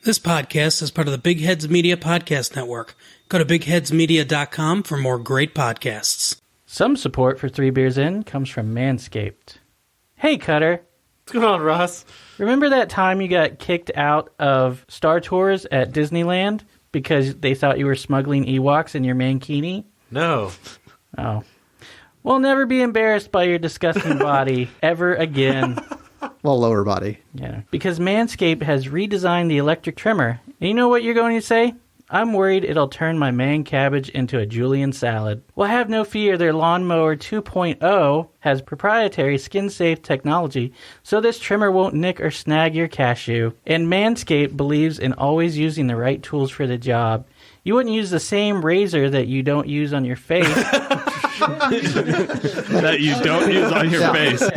This podcast is part of the Big Heads Media Podcast Network. Go to bigheadsmedia.com for more great podcasts. Some support for 3 Beers In comes from Manscaped. Hey, Cutter. What's going on, Ross? Remember that time you got kicked out of Star Tours at Disneyland because they thought you were smuggling Ewoks in your mankini? No. Oh. Well, never be embarrassed by your disgusting body ever again. Well, lower body. Yeah, because Manscaped has redesigned the electric trimmer. And you know what you're going to say? I'm worried it'll turn my man cabbage into a Julian salad. Well, have no fear. Their Lawnmower 2.0 has proprietary skin-safe technology, so this trimmer won't nick or snag your cashew. And Manscaped believes in always using the right tools for the job. You wouldn't use the same razor that you don't use on your face. That you don't use on your face.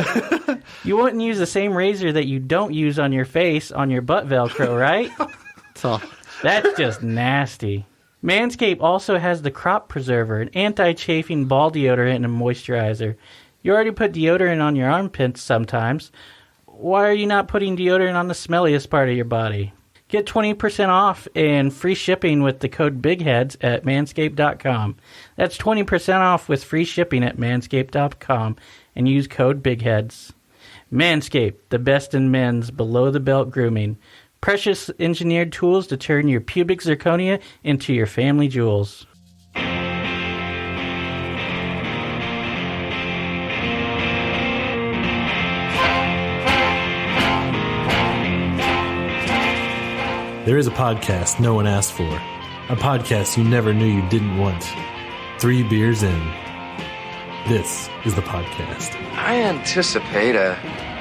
You wouldn't use the same razor that you don't use on your face on your butt Velcro, right? That's just nasty. Manscaped also has the Crop Preserver, an anti-chafing ball deodorant and a moisturizer. You already put deodorant on your armpits sometimes. Why are you not putting deodorant on the smelliest part of your body? Get 20% off and free shipping with the code BIGHEADS at manscaped.com. That's 20% off with free shipping at manscaped.com and use code BIGHEADS. Manscaped, the best in men's below-the-belt grooming. Precious engineered tools to turn your pubic zirconia into your family jewels. There is a podcast no one asked for. A podcast you never knew you didn't want. 3 Beers In. This is the podcast. I anticipate a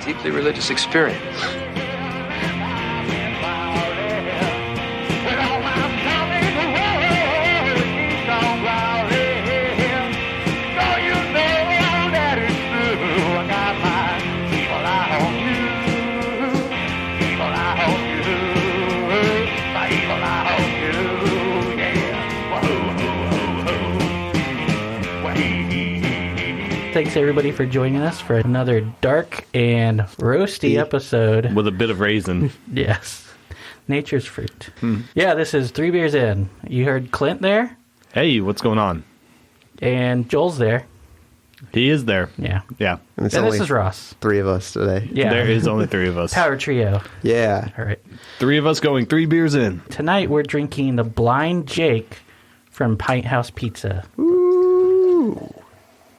deeply religious experience. Thanks, everybody, for joining us for another dark and roasty episode. With a bit of raisin. Yes. Nature's fruit. Yeah, this is 3 Beers In. You heard Clint there, Hey, what's going on? and Joel's there. He is there. Yeah. Yeah. And it's And only this is Ross. 3 of us today. Yeah. There is only 3 of us. Power trio. Yeah. All right. 3 of us going 3 beers in. Tonight, we're drinking the Blind Jake from Pinthouse Pizza. Ooh.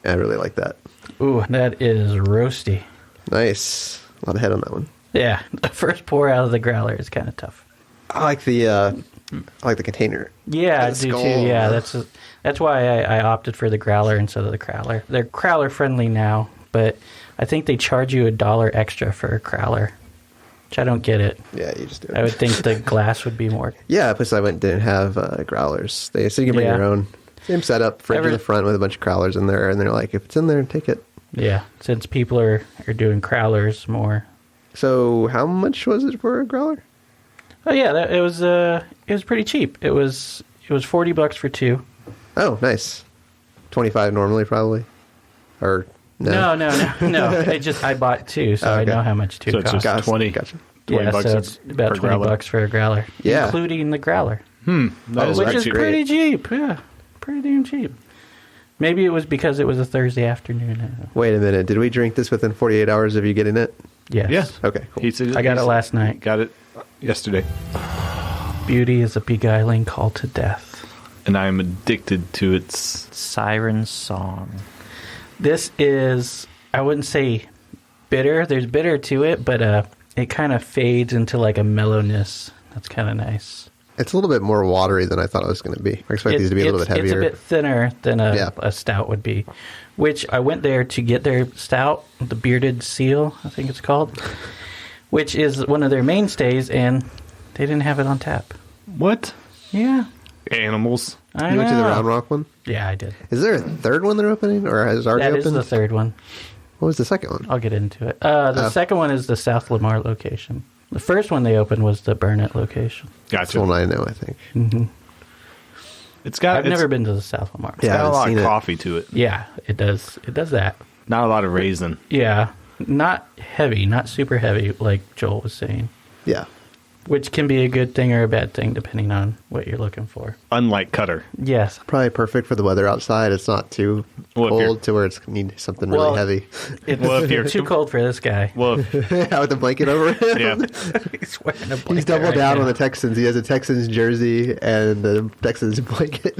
I really like that. Ooh, that is roasty. Nice. A lot of head on that one. Yeah. The first pour out of the growler is kind of tough. I like the container. Yeah, I The do skull. too. Yeah, that's why I opted for the growler instead of the crowler. They're crowler friendly now, but I think they charge you $1 extra for a crowler, which I don't get it. Yeah, you just do it. I would think the glass would be more. Yeah, plus I went didn't have growlers. So you can bring Yeah. your own. Same setup, fridge in the front with a bunch of crowlers in there, and they're like, if it's in there, take it. Yeah, since people are doing crowlers more. So how much was it for a growler? Oh yeah, it was pretty cheap. It was $40 for 2. Oh, nice. 25 normally, probably. Or no? No. I bought 2, so Okay. I know how much 2 So it's costs. just 20. Gotcha. 20 Yeah, bucks so it's about per growler. $20 for a growler, Yeah. including the growler. That is Which is actually pretty cheap, yeah. Pretty damn cheap. Maybe it was because it was a Thursday afternoon. Wait a minute. Did we drink this within 48 hours of you getting it? Yes. Yeah. Okay, cool. He said, I got it last night. Got it yesterday. Beauty is a beguiling call to death. And I am addicted to its... Siren song. This is, I wouldn't say bitter. There's bitter to it, but it kind of fades into like a mellowness. That's kind of nice. It's a little bit more watery than I thought it was going to be. I expect these to be a little bit heavier. It's a bit thinner than a stout would be, which I went there to get their stout, the Bearded Seal, I think it's called, which is one of their mainstays, and they didn't have it on tap. What? Yeah. Animals. I You went to the know. Round Rock one? Yeah, I did. Is there a third one they're opening, or has it already That opened? is the third one. What was the second one? I'll get into it. The second one is the South Lamar location. The first one they opened was the Burnett location. That's Gotcha. the one I know, I think. Mm-hmm. I've never been to the South Lamar. It's Yeah, got a I've lot seen of it. coffee to it. Yeah, it does. It does that. Not a lot of raisin. Yeah. Not heavy, not super heavy, like Joel was saying. Yeah. which can be a good thing or a bad thing depending on what you're looking for. Unlike Cutter. Yes. Probably perfect for the weather outside. It's not too cold to where it's need something really heavy. It's if you're too cold for this guy. Well, Yeah, with a blanket over him. yeah. He's wearing a blanket. He's doubled right down now. on the Texans. He has a Texans jersey and the Texans blanket.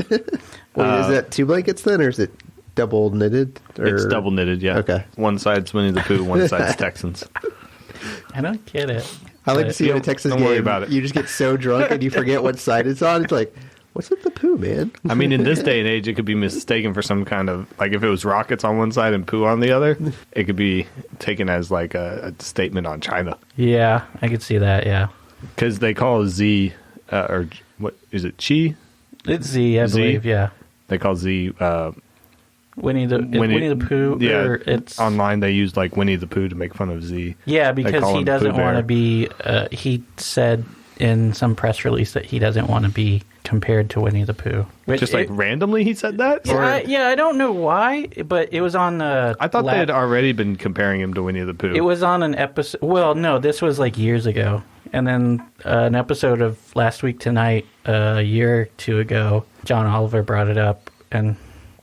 Wait, is that 2 blankets then, or is it double knitted? Or... It's double knitted, yeah. Okay. One side's Winnie the Pooh, one side's Texans. I don't get it. I like to But- see in a Texas don't game, worry about it. you just get so drunk and you forget what side it's on. It's like, what's with the Pooh, man? I mean, in this day and age, it could be mistaken for some kind of, like, if it was rockets on one side and poo on the other, it could be taken as, like, a statement on China. Yeah, I could see that, yeah. Because they call Z, or what is it, Chi? It's Z, I Z? believe, yeah. They call Z, Winnie the Pooh. Yeah, Or it's online they used, like, Winnie the Pooh to make fun of Z. Yeah, They because call he him doesn't Pooh Bear. want to be. He said in some press release that he doesn't want to be compared to Winnie the Pooh. Which Just, like, randomly he said that? Or- I don't know why, but it was on. I thought they had already been comparing him to Winnie the Pooh. It was on an episode. Well, no, this was like years ago, and then an episode of Last Week Tonight, a year or two ago. John Oliver brought it up, and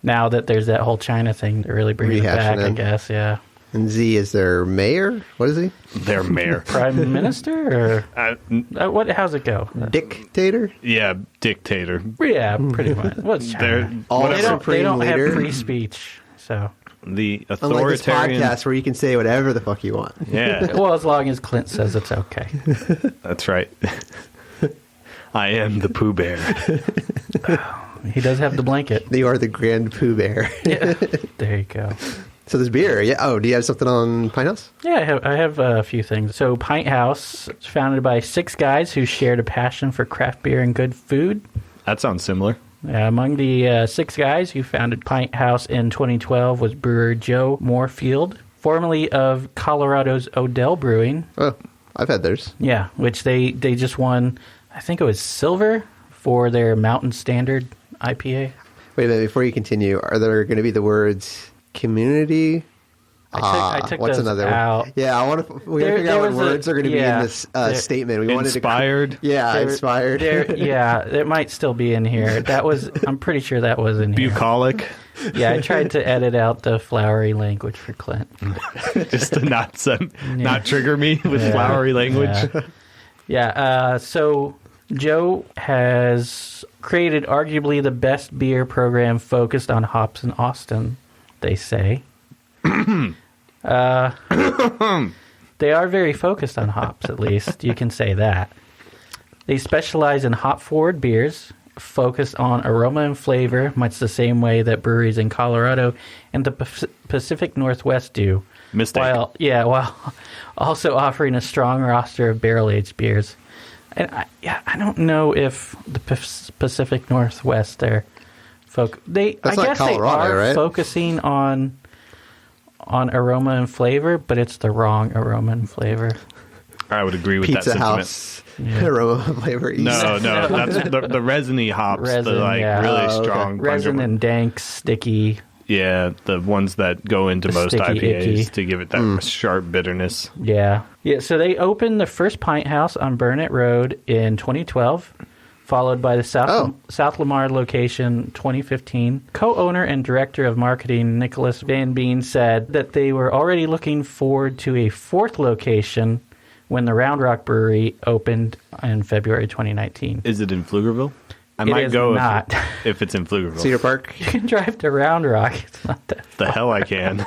now that there's that whole China thing, they're really bringing it back. Rehashing I it. guess, yeah. And Z is their mayor? What is he? Their mayor. Prime Minister, or what? How's it go? Dictator? Yeah, dictator. Yeah, pretty much. What's They're China? All They supreme don't leader. have free speech, so. the Unlike this authoritarian. podcast where you can say whatever the fuck you want. Yeah, Well, as long as Clint says it's okay. that's right. I am the Pooh Bear. He does have the blanket. You are the Grand Pooh Bear. Yeah. There you go. So there's beer. Yeah. Oh, do you have something on Pinthouse? Yeah, I have a few things. So Pinthouse is founded by 6 guys who shared a passion for craft beer and good food. That sounds similar. Among the 6 guys who founded Pinthouse in 2012 was brewer Joe Moorfield, formerly of Colorado's Odell Brewing. Oh, I've had theirs. Yeah, which they just won, I think it was silver for their Mountain Standard IPA. Wait a minute. Before you continue, are there going to be the words community? I took what's those another out. one? Yeah, I want to. We got to There- figure out there what was a- words are going to be in yeah, this there- statement. We wanted Inspired. to. Yeah, There- inspired. Yeah, it might still be in here. I'm pretty sure that was in here. Bucolic. Yeah, I tried to edit out the flowery language for Clint. Just to not trigger me with Yeah. flowery language. Yeah, so Joe has created arguably the best beer program focused on hops in Austin, they say. They are very focused on hops, at least. You can say that. They specialize in hop-forward beers, focused on aroma and flavor, much the same way that breweries in Colorado and the Pacific Northwest do. Mistake. While also offering a strong roster of barrel-aged beers. And I don't know if the Pacific Northwest are I That's not guess Colorado, they are right? focusing on aroma and flavor, but it's the wrong aroma and flavor. I would agree with that Pizza sentiment. House aroma flavor. East. No, that's the resiny hops, Resin, the like yeah. really Oh, okay. strong Resin pungent- and dank, sticky. Yeah, the ones that go into most Sticky, IPAs icky. to give it that sharp bitterness. Yeah. So they opened the first Pint House on Burnett Road in 2012, followed by the South Lamar location 2015. Co-owner and director of marketing Nicholas Van Bean said that they were already looking forward to a 4th location when the Round Rock Brewery opened in February 2019. Is it in Pflugerville? I It might is go not. if it's in Pflugerville. Cedar Park. You can drive to Round Rock. It's not that. The hell I can.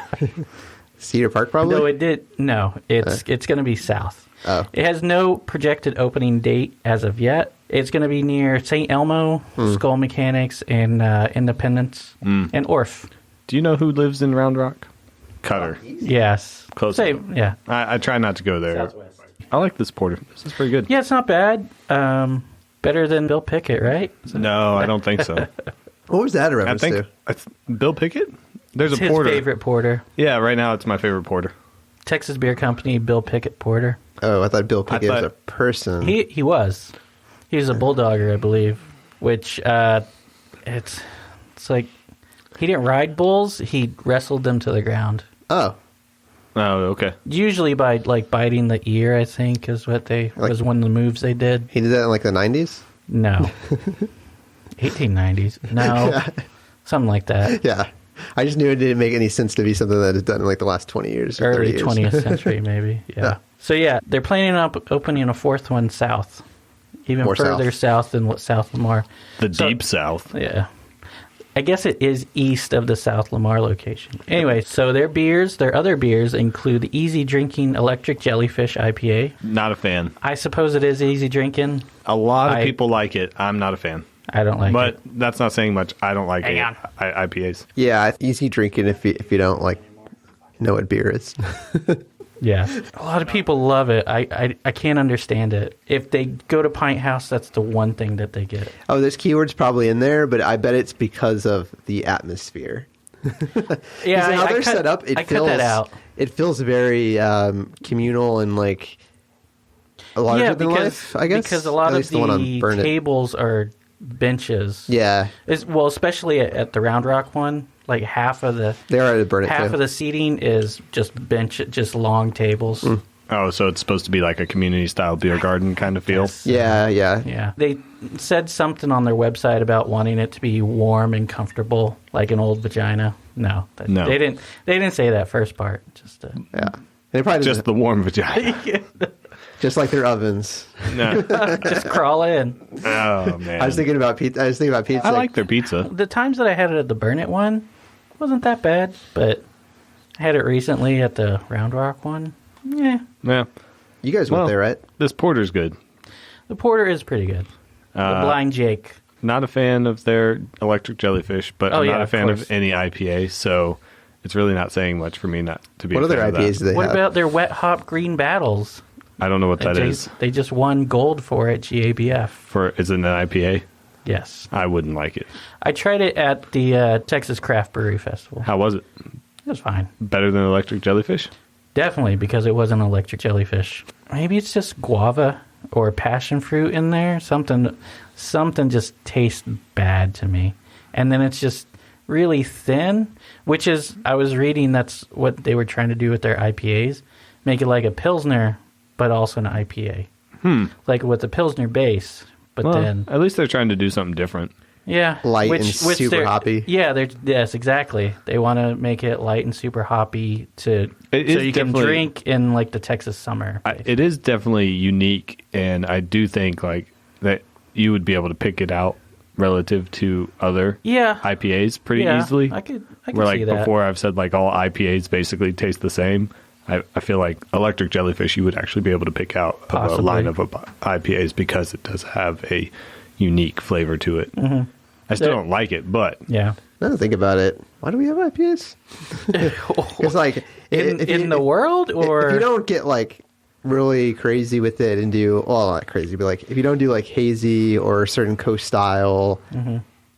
Cedar Park, probably. No, it did. No, it's going to be south. Oh. It has no projected opening date as of yet. It's going to be near St. Elmo, Skull Mechanics, and Independence, and Orf. Do you know who lives in Round Rock? Cutter. Yes. Close Same. Yeah. I try not to go there. Southwest. I like this porter. This is pretty good. Yeah, it's not bad. Better than Bill Pickett, right? No, I don't think so. What was that a I reference think to? it's Bill Pickett. There's It's a his porter. favorite porter. Yeah, right now it's my favorite porter. Texas Beer Company, Bill Pickett Porter. Oh, I thought Bill Pickett was a thought- person. He was. He was a bulldogger, I believe. Which it's like he didn't ride bulls. He wrestled them to the ground. Oh, Oh, okay. Usually by like biting the ear, I think is what was one of the moves they did. He did that in like the 90s? No. 1890s. No. Something like that. Yeah. I just knew it didn't make any sense to be something that is done in like the last 20 years. Or Early 30 years. 20th century, maybe. Yeah. So, yeah, they're planning on opening a fourth one south. Even More further south than South Lamar. The deep south. Yeah. I guess it is east of the South Lamar location. Anyway, so their other beers include the Easy Drinking Electric Jellyfish IPA. Not a fan. I suppose it is easy drinking. A lot of people like it. I'm not a fan. I don't like it. But that's not saying much. I don't like IPAs. Yeah, easy drinking if you don't like know what beer is. Yeah. A lot of people love it. I can't understand it. If they go to Pint House, that's the one thing that they get. Oh, there's keywords probably in there, but I bet it's because of the atmosphere. Yeah, how they're set up, cut that out. It feels very communal and like larger than life, I guess. Because a lot of the tables are benches. Yeah. Especially at the Round Rock one, like half of the half of the seating is just long tables. Mm. Oh, so it's supposed to be like a community style beer garden kind of feel. Yes. Yeah. They said something on their website about wanting it to be warm and comfortable, like an old vagina. No. They didn't say that first part. Just yeah. They probably just the warm vagina. Just like their ovens. No. Just crawl in. Oh man. I was thinking about pizza. I like their pizza. The times that I had it at the Burn It one wasn't that bad, but I had it recently at the Round Rock one. Yeah. You guys went there, right? This porter's good. The porter is pretty good. The Blind Jake. Not a fan of their electric jellyfish, but I'm not a fan of any IPA, so it's really not saying much for me not to be What a fan other of IPAs that. do they What have? about their Wet Hop Green Battles? I don't know what that is. They just won gold for it, GABF. Is it an IPA? Yes. I wouldn't like it. I tried it at the Texas Craft Brewery Festival. How was it? It was fine. Better than electric jellyfish? Definitely, because it wasn't electric jellyfish. Maybe it's just guava or passion fruit in there. Something just tastes bad to me. And then it's just really thin, which is, I was reading that's what they were trying to do with their IPAs. Make it like a Pilsner, but also an IPA. Like with the Pilsner base, but then... At least they're trying to do something different. Yeah. Light and super hoppy. Yeah, yes, exactly. They want to make it light and super hoppy so you can drink in like the Texas summer. It is definitely unique, and I do think like that you would be able to pick it out relative to other IPAs pretty easily. I could Where see like that. before I've said like all IPAs basically taste the same. I feel like electric jellyfish you would actually be able to pick out a lineup of IPAs because it does have a unique flavor to it. Mm-hmm. I still don't like it, but yeah. Now that I think about it, why do we have IPAs? It's like in the world, or if you don't get like really crazy with it and do not crazy, but like if you don't do like hazy or a certain coast style,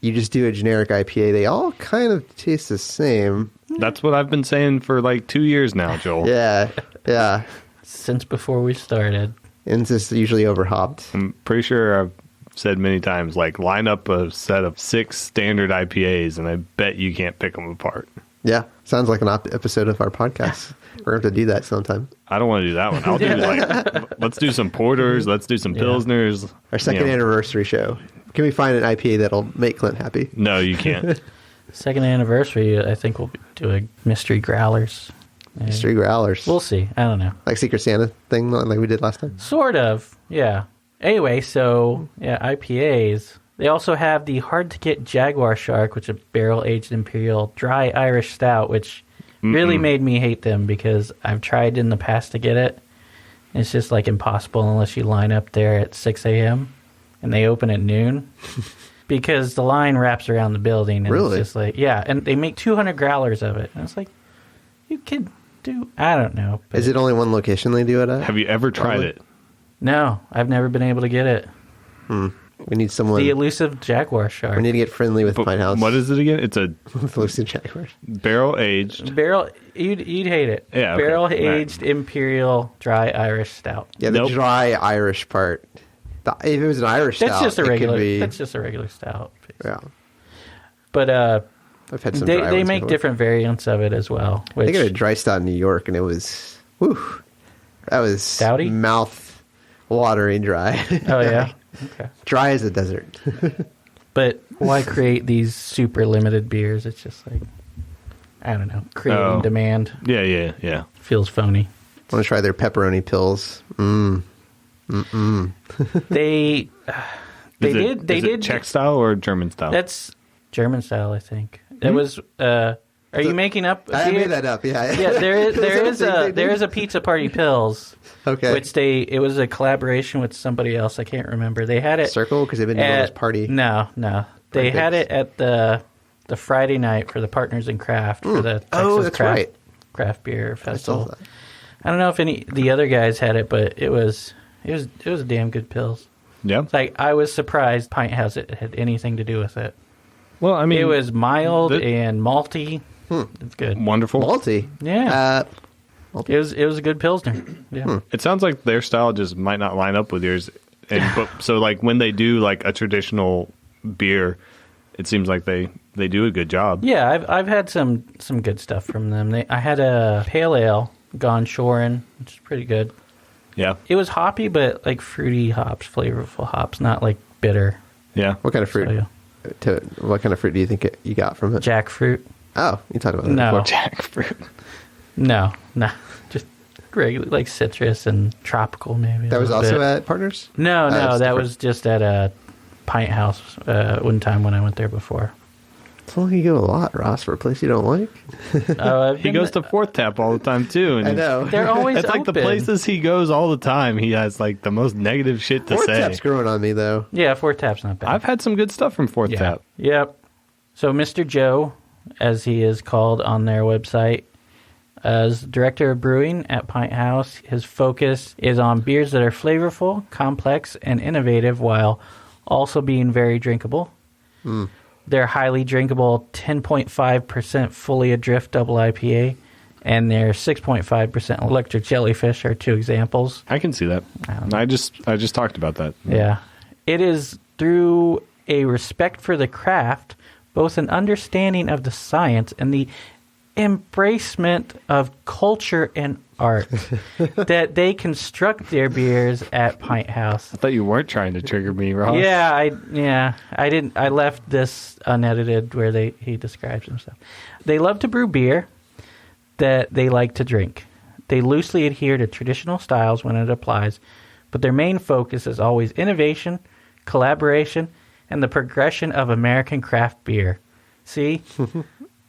you just do a generic IPA. They all kind of taste the same. that's what I've been saying for like 2 years now, Joel. Yeah. Since before we started. And it's just usually overhopped. I'm pretty sure I've said many times, like, line up a set of 6 standard IPAs, and I bet you can't pick them apart. Yeah. Sounds like an episode of our podcast. We're going to have to do that sometime. I don't want to do that one. I'll do, like, let's do some porters, let's do some pilsners. Our second anniversary show. Can we find an IPA that'll make Clint happy? No, you can't. Second anniversary, I think we'll do a mystery growlers. Mystery growlers. We'll see. I don't know. Like Secret Santa thing like we did last time? Sort of, yeah. Anyway, so, IPAs. They also have the hard-to-get Jaguar Shark, which is a barrel-aged Imperial Dry Irish Stout, which really made me hate them because I've tried in the past to get it. It's just, like, impossible unless you line up there at 6 a.m. and they open at noon. Because the line wraps around the building. And Really? It's just like, and they make 200 growlers of it. And it's like, you could do, I don't know. Is it only one location they do it at? Have you ever tried it? No, I've never been able to get it. We need someone. The elusive Jaguar Shark. We need to get friendly with Pine House. What is it again? It's a elusive Jaguar. barrel-aged. You'd hate it. Yeah, okay. Barrel-aged Imperial Dry Irish Stout. Yeah, the dry Irish part. If it was an Irish That's stout, just a regular. it could be, That's just a regular stout. yeah. But I've had some They dry they ones make before. different variants of it as well. I Which, got a dry stout in New York, and it was, that was Stouty? mouth watering dry. oh yeah, okay. Dry as a desert. But why create these super limited beers? It's just like, I don't know, creating demand Yeah. feels phony. I want to try their pepperoni pills. They Is did it Czech style or German style? That's German style, I think. It was. Are you making up? I made that up. Yeah. Yeah, there is Something they a Pizza Party Pills. Okay. Which it was a collaboration with somebody else. I can't remember. They had it Circle because they've been doing this party. No. They Right, had thanks. it at the Friday night for the Partners in Craft for the Texas that's craft, right. craft beer I saw festival. that. I don't know if any the other guys had it, but it was a damn good pills. Yeah. It's like I was surprised Pint House had anything to do with it. Well, I mean, It was mild and malty. It's good. wonderful. Yeah. Malty. It was a good pilsner. Yeah. It sounds like their style just might not line up with yours. So like when they do like a traditional beer, it seems like they do a good job. Yeah, I've had some good stuff from them. I had a pale ale, Gone Shorin, which is pretty good. Yeah. It was hoppy, but like fruity hops, flavorful hops, not like bitter. Yeah. What kind of fruit? So, What kind of fruit do you think you got from it? jackfruit. Oh, you talked about that No. before. Jackfruit. No, just regular, like citrus and tropical maybe. That was a little also bit. at Partners? No, that's that different. was just at a Pint House one time when I went there before. It's only you go a lot, Ross, for a place you don't like. He goes to Fourth Tap all the time too. And I know. They're always it's like the open. places he goes all the time. He has like the most negative shit to Fourth say. Tap's growing on me, though. Yeah, Fourth Tap's not bad. I've had some good stuff from Fourth Yeah. Tap. Yep. So Mr. Joe, as he is called on their website, as director of brewing at Pint House, his focus is on beers that are flavorful, complex, and innovative while also being very drinkable. Their highly drinkable 10.5% fully adrift double IPA and their 6.5% electric jellyfish are two examples. I can see that. I just talked about that. Yeah. It is through a respect for the craft, both an understanding of the science and the embracement of culture and art that they construct their beers at Pint House. I thought you weren't trying to trigger me, Ross. I didn't. I left this unedited where he describes himself. They love to brew beer that they like to drink. They loosely adhere to traditional styles when it applies, but their main focus is always innovation, collaboration, and the progression of American craft beer. See?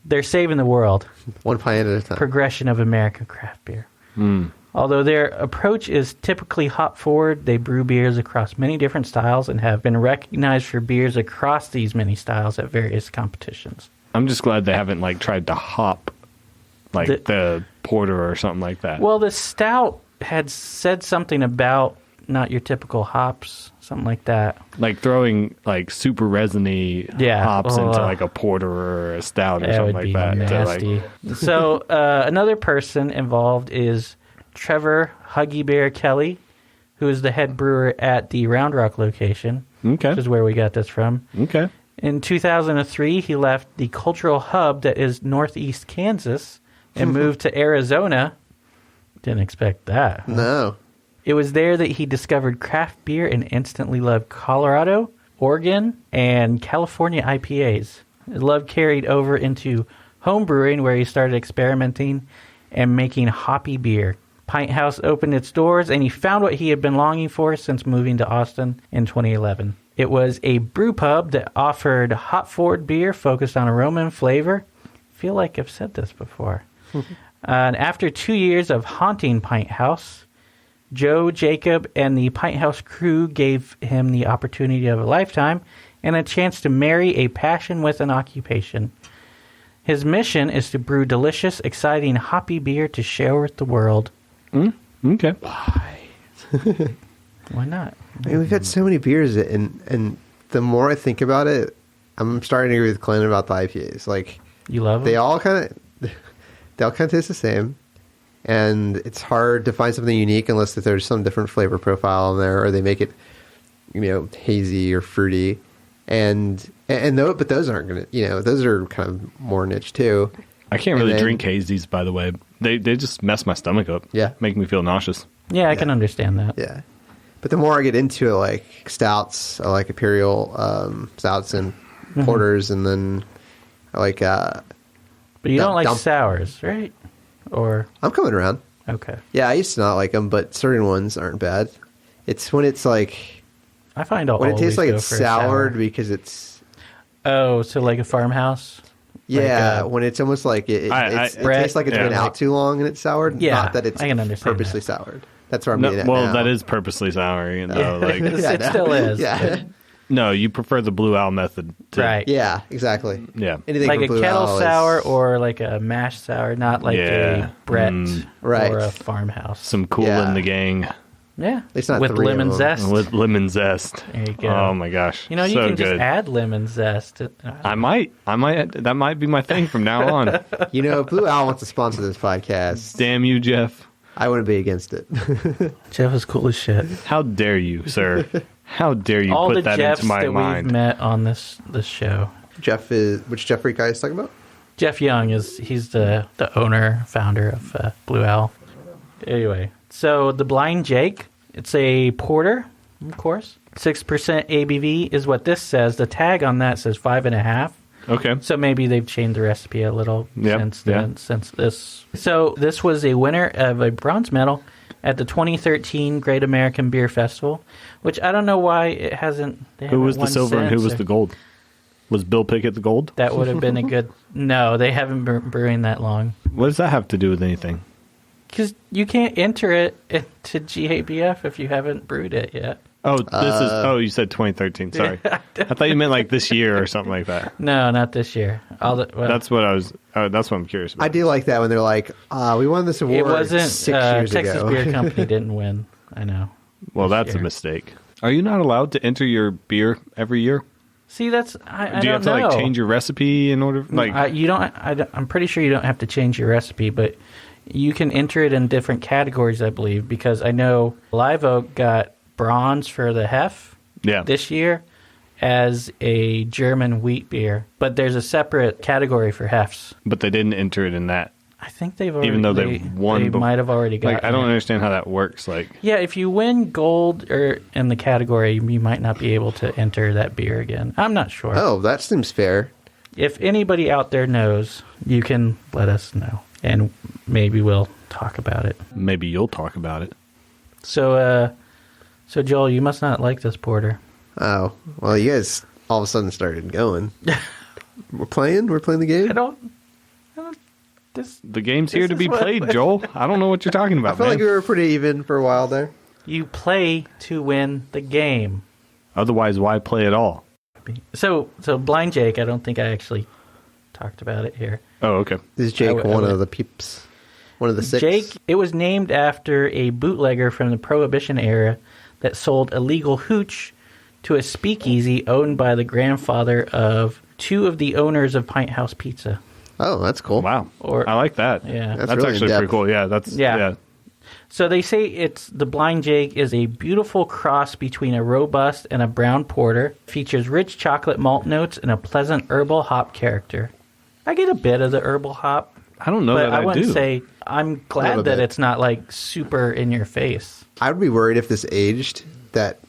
They're saving the world. One pint at a time. Progression of American craft beer. Although their approach is typically hop forward, they brew beers across many different styles and have been recognized for beers across these many styles at various competitions. I'm just glad they haven't like tried to hop like the porter or something like that. Well, the stout had said something about not your typical hops, something like that. Like throwing like super resiny hops into like a porter or a stout or That something would like be that. nasty. So another person involved is Trevor Huggy Bear Kelly, who is the head brewer at the Round Rock location, Okay. which is where we got this from. Okay. In 2003, he left the cultural hub that is Northeast Kansas and moved to Arizona. Didn't expect that. No. It was there that he discovered craft beer and instantly loved Colorado, Oregon, and California IPAs. His love carried over into home brewing, where he started experimenting and making hoppy beer. Pint House opened its doors, and he found what he had been longing for since moving to Austin in 2011. It was a brew pub that offered hop-forward beer focused on aroma and flavor. I feel like I've said this before. And after 2 years of haunting Pint House, Joe, Jacob, and the Pint House crew gave him the opportunity of a lifetime and a chance to marry a passion with an occupation. His mission is to brew delicious, exciting, hoppy beer to share with the world. Okay. Why not? I mean, we've had so many beers, and the more I think about it, I'm starting to agree with Clint about the IPAs. Like, You love they them? all kind of taste the same, and it's hard to find something unique unless that there's some different flavor profile in there, or they make it, hazy or fruity. And But those aren't going to, those are kind of more niche too. I can't really drink hazies, by the way. They just mess my stomach up. Yeah. Make me feel nauseous. Yeah, I can understand that. Yeah. But the more I get into it, like stouts, I like imperial stouts and porters, and then I like. But you don't like sours, right? Or I'm coming around. Okay. Yeah, I used to not like them, but certain ones aren't bad. It's when it's like I find I'll when it tastes like always it's go for a sour. soured because it's. Oh, so like a farmhouse. Yeah, like when it's almost like it tastes like it's been out too long and it's soured. Yeah, not that it's I can understand purposely that. soured. That's where I'm getting at now. That is purposely sour. Like It still is. Yeah. no, you prefer the Blue Owl method, Right. Yeah, exactly. Yeah, Anything Like from a Blue kettle Owl sour is, or like a mash sour, not like a Brett right. or a farmhouse. some cool Yeah. in the gang Yeah. It's not with 3 of lemon them. zest. with lemon zest. There you go. Oh my gosh, You know, you so can good. just add lemon zest. I might. That might be my thing from now on. Blue Owl wants to sponsor this podcast. Damn you, Jeff! I wouldn't be against it. Jeff is cool as shit. How dare you, sir? How dare you All put the that Jeffs into my that mind? we've met on this show. Which Jeffrey guy is talking about? Jeff Young he's the owner, founder of Blue Owl. Anyway, so the Blind Jake, it's a porter, of course. 6% ABV is what this says. The tag on that says 5.5. Okay. So maybe they've changed the recipe a little Yep, since this. So this was a winner of a bronze medal at the 2013 Great American Beer Festival, which I don't know why it hasn't. Who was the silver and who was the gold? Was Bill Pickett the gold? That would have been a good. No, they haven't been brewing that long. What does that have to do with anything? Because you can't enter it into GABF if you haven't brewed it yet. Oh, this is. Oh, you said 2013. Sorry, I thought you meant like this year or something like that. No, not this year. That's what I was. That's what I'm curious about. I do like that when they're like, we won this award It wasn't 6 years Texas ago. Beer Company didn't win. I know. Well, that's a mistake. Are you not allowed to enter your beer every year? See, that's I Do you don't have to know. like change your recipe in order? Like You don't. I'm pretty sure you don't have to change your recipe, but you can enter it in different categories, I believe, because I know Live Oak got bronze for the Hef this year as a German wheat beer, but there's a separate category for Hefs. But they didn't enter it in that. I think they've already, Even though they won, they might have already got. Like I don't understand how that works. Like Yeah, if you win gold or in the category, you might not be able to enter that beer again. I'm not sure. Oh, that seems fair. If anybody out there knows, you can let us know, and maybe we'll talk about it. maybe you'll talk about it. So Joel, you must not like this porter. Oh, well, you guys all of a sudden started going. We're playing the game. I don't. The game's here This to is be what- played, Joel. I don't know what you're talking about, I feel man. like we were pretty even for a while there. You play to win the game. Otherwise, why play at all? So Blind Jake, I don't think I actually talked about it here. Oh, okay. This is Jake, I one would- of the peeps, one of the 6. Jake, it was named after a bootlegger from the Prohibition era that sold illegal hooch to a speakeasy owned by the grandfather of 2 of the owners of Pinthouse Pizza. Oh, that's cool. Wow. Or- I like that. Yeah. That's That's really actually in-depth. pretty cool. Yeah, that's Yeah. So they say the Blind Jake is a beautiful cross between a robust and a brown porter. Features rich chocolate malt notes and a pleasant herbal hop character. I get a bit of the herbal hop, I don't know but that I I wouldn't do. say I'm glad little that bit. it's not like super in your face. I would be worried if this aged that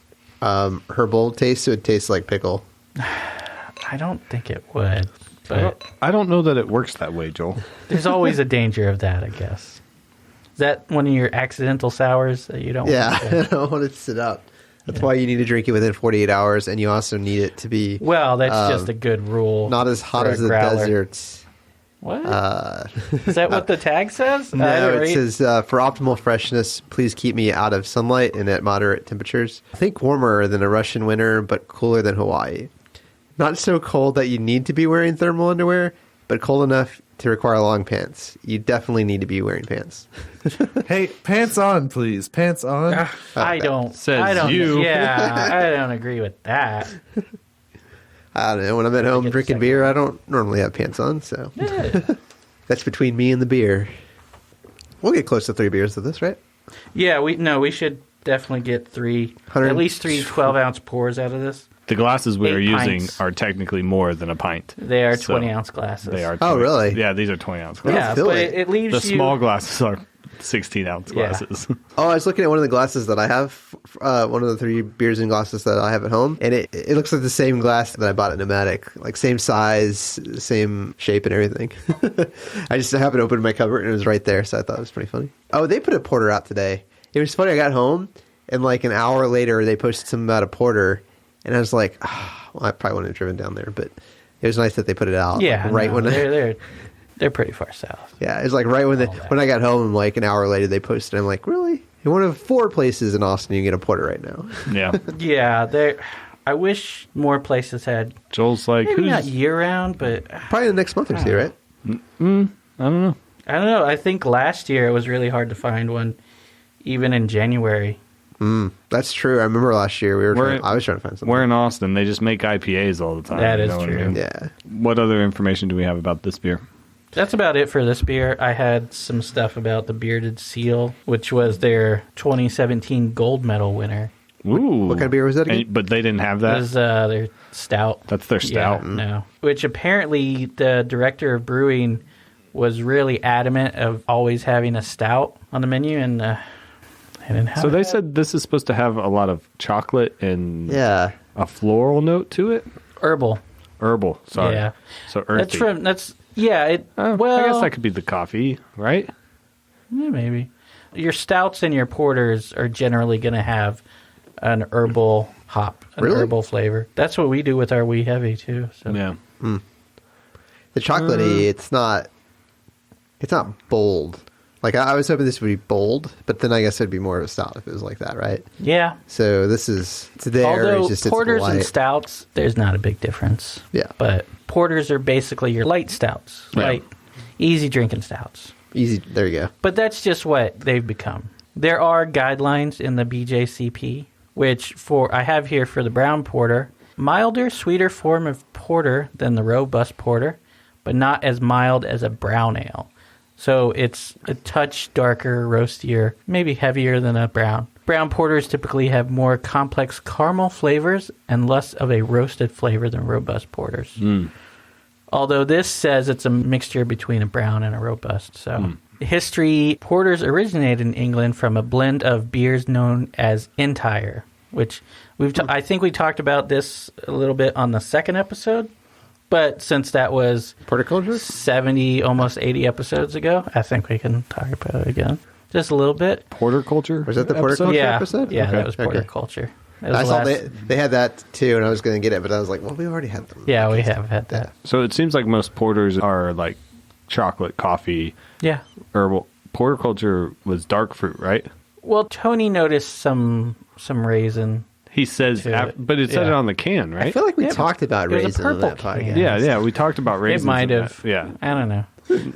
herbal taste would taste like pickle. I don't think it would, but I don't know that it works that way, Joel. there's always a danger of that, I guess. Is that one of your accidental sours that you don't Yeah, want I to don't want it to sit up. That's why you need to drink it within 48 hours, and you also need it to be Well, that's just a good rule. not as hot for a as the growler. deserts. What? Is that what the tag says? I No, didn't it read- says, for optimal freshness, please keep me out of sunlight and at moderate temperatures. Think warmer than a Russian winter, but cooler than Hawaii. Not so cold that you need to be wearing thermal underwear, but cold enough to require long pants. You definitely need to be wearing pants. Hey, pants on, please. Pants on. I don't. Says I don't. you. Yeah, I don't agree with that. I don't know. When I'm at home get the drinking second beer, I don't normally have pants on, so that's between me and the beer. We'll get close to 3 beers of this, right? Yeah, we should definitely get 3, 100 at least 3 12-ounce pours out of this. The glasses we are using pints. are technically more than a pint. They are So 20-ounce glasses. They are. Oh, 20 really? Yeah, these are 20-ounce glasses. Yeah, Really? but it leaves The you... small glasses are 16-ounce Yeah. glasses. Oh, I was looking at one of the glasses that I have, one of the 3 beers and glasses that I have at home, and it looks like the same glass that I bought at Nomadic, like same size, same shape and everything. I just happened to open my cupboard and it was right there, so I thought it was pretty funny. Oh, they put a porter out today. It was funny, I got home, and like an hour later, they posted something about a porter, and I was like, well, I probably wouldn't have driven down there, but it was nice that they put it out. Yeah, like, right no, when they're pretty far south. yeah, it was like right when I got home, like an hour later, they posted. I'm like, really? In one of 4 places in Austin, you can get a porter right now. Yeah. Yeah, I wish more places had. Joel's like, Maybe who's... not year round, but Probably the next month or 2, right? I don't know. I don't know. I think last year it was really hard to find one, even in January. That's true. I remember last year I was trying to find something. We're in Austin. They just make IPAs all the time. That is what I true. mean? Yeah. What other information do we have about this beer? That's about it for this beer. I had some stuff about the Bearded Seal, which was their 2017 gold medal winner. Ooh. What kind of beer was that again? But they didn't have It that? was their stout. That's their stout? Yeah, no. Which apparently the director of brewing was really adamant of always having a stout on the menu, and they didn't have So they it. said this is supposed to have a lot of chocolate and Yeah. a floral note to it? Herbal. Herbal, sorry. Yeah. So earthy. I guess that could be the coffee, right? Yeah, maybe. Your stouts and your porters are generally going to have an herbal hop, an Really? herbal flavor. That's what we do with our Wee Heavy too. So. Yeah. The chocolatey, it's not bold. Like I was hoping this would be bold, but then I guess it'd be more of a stout if it was like that, right? Yeah. So it's there. Although it's just porters it's and light. stouts, there's not a big difference. Yeah. But porters are basically your light stouts, Yeah. light, easy drinking stouts. Easy. There you go. But that's just what they've become. There are guidelines in the BJCP, which I have here for the brown porter, milder, sweeter form of porter than the robust porter, but not as mild as a brown ale. So it's a touch darker, roastier, maybe heavier than a brown. Brown porters typically have more complex caramel flavors and less of a roasted flavor than robust porters. Although this says it's a mixture between a brown and a robust. So history, porters originated in England from a blend of beers known as entire, which I think we talked about this a little bit on the second episode. But since that was Horticulture? 70, almost 80 episodes ago, I think we can talk about it again. Just a little bit. Porterculture? Was that the episode? porterculture Yeah, episode? yeah, Okay. that was Okay. porterculture. That was I the saw last- they had that too, and I was going to get it, but I was like, well, we already had them. Yeah, we have had that. So it seems like most porters are like chocolate, coffee, Yeah. herbal. Porterculture was dark fruit, right? Well, Tony noticed some raisin. He says, To it. but it said Yeah. it on the can, right? I feel like we Yeah, talked about it was a raisin on purple that podcast. can. Yeah, we talked about raisins. It might in have. that. Yeah. I don't know.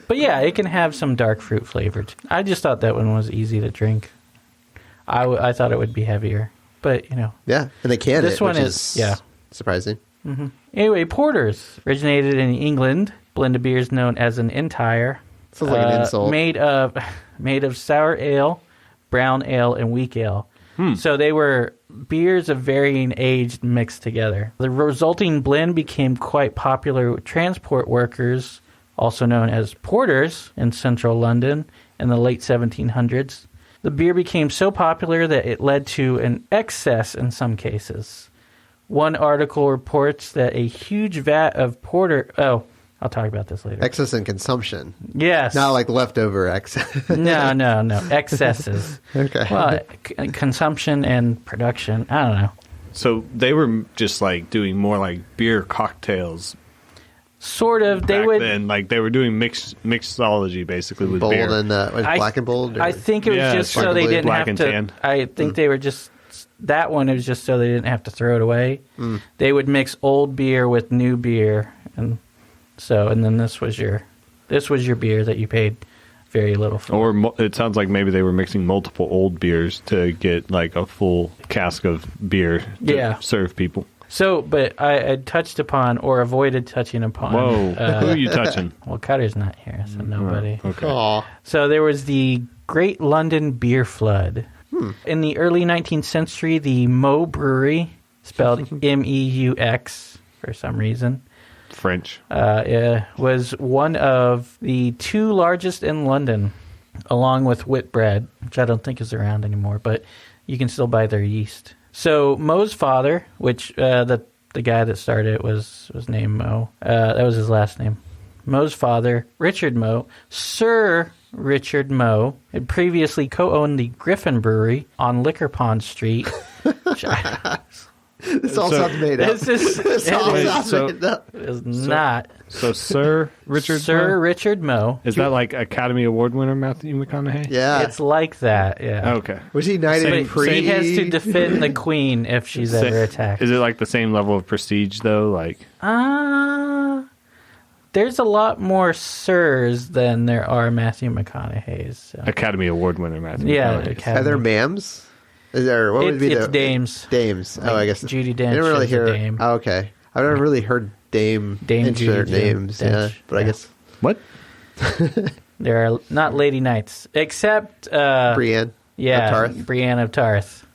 But yeah, it can have some dark fruit flavor. I just thought that one was easy to drink. I thought it would be heavier. But, Yeah, and they can This it, one which is- yeah. surprising. Anyway, porters originated in England. Blend of beers known as an entire. Sounds like an insult. Made of sour ale, brown ale, and weak ale. So they were beers of varying age mixed together. The resulting blend became quite popular with transport workers, also known as porters, in central London in the late 1700s. The beer became so popular that it led to an excess in some cases. One article reports that a huge vat of porter... Oh, I'll talk about this later. Excess in consumption, Yes. not like leftover excess. No. Excesses. Okay. Well, consumption and production. I don't know. So they were just like doing more like beer cocktails Sort of. They back would. then. Like they were doing mixology basically with bold beer. and was I- black and bold. Or? I think it was Yeah, just so black they and didn't black have and to. tan. I think they were just. That one was just so they didn't have to throw it away. They would mix old beer with new beer, and then this was your beer that you paid very little for. Or it sounds like maybe they were mixing multiple old beers to get like a full cask of beer to serve people. So, but I touched upon or avoided touching upon. Whoa, who are you touching? Well, Cutter's not here, so nobody. Okay. Aw. So there was the Great London Beer Flood. In the early 19th century, the Moe Brewery spelled Meux for some reason. French. Was one of the 2 largest in London, along with Whitbread, which I don't think is around anymore, but you can still buy their yeast. So Moe's father, which the guy that started it was named Moe. That was his last name. Moe's father, Richard Moe, Sir Richard Moe, had previously co-owned the Griffin Brewery on Liquor Pond Street. This all sounds made up. This all sounds made up. is not. So Sir Richard Sir Moe? Richard Moe. Is that like Academy Award winner Matthew McConaughey? Yeah. It's like that, yeah. Okay. Was he knighted But pre? he has to defend the queen if she's ever attacked. Is it like the same level of prestige though? Like There's a lot more sirs than there are Matthew McConaughey's. So. Academy Award winner Matthew Yeah, McConaughey. Academy. Are there ma'ams? Is there? What would be It's the dames. Dames. Oh, I guess Judi I Dench didn't really is a hear. dame. Oh, okay. I've never really heard Dame insert Judi names. Dench. Yeah, but I Yeah. guess What? There are not lady knights, except Brienne. yeah, of Tarth. Brienne of Tarth.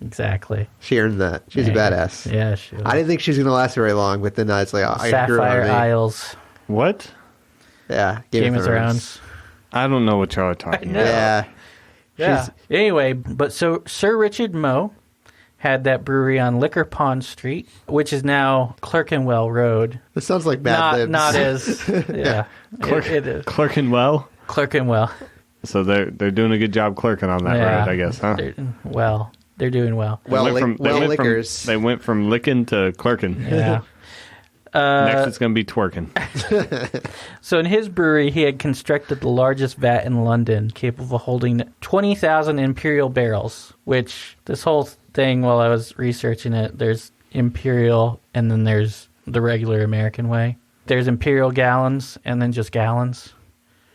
Exactly. She earned that. She's a badass. Yeah, she was. I didn't think she was gonna last very long, but then it's like I grew Sapphire on me. Isles, What? Yeah, Game of Thrones. I don't know what y'all are talking know. about. Yeah. Yeah. She's- Anyway, but so Sir Richard Moe had that brewery on Liquor Pond Street, which is now Clerkenwell Road. This sounds like Mad Libs. Not as yeah. It is Clerkenwell. Clerkenwell. So they're doing a good job clerking on that Yeah. road, I guess, huh? They're doing well. Liquors. They went from licking to clerking. Yeah. Next, it's going to be twerking. So in his brewery, he had constructed the largest vat in London, capable of holding 20,000 imperial barrels, which this whole thing, while I was researching it, there's imperial and then there's the regular American way. There's imperial gallons and then just gallons.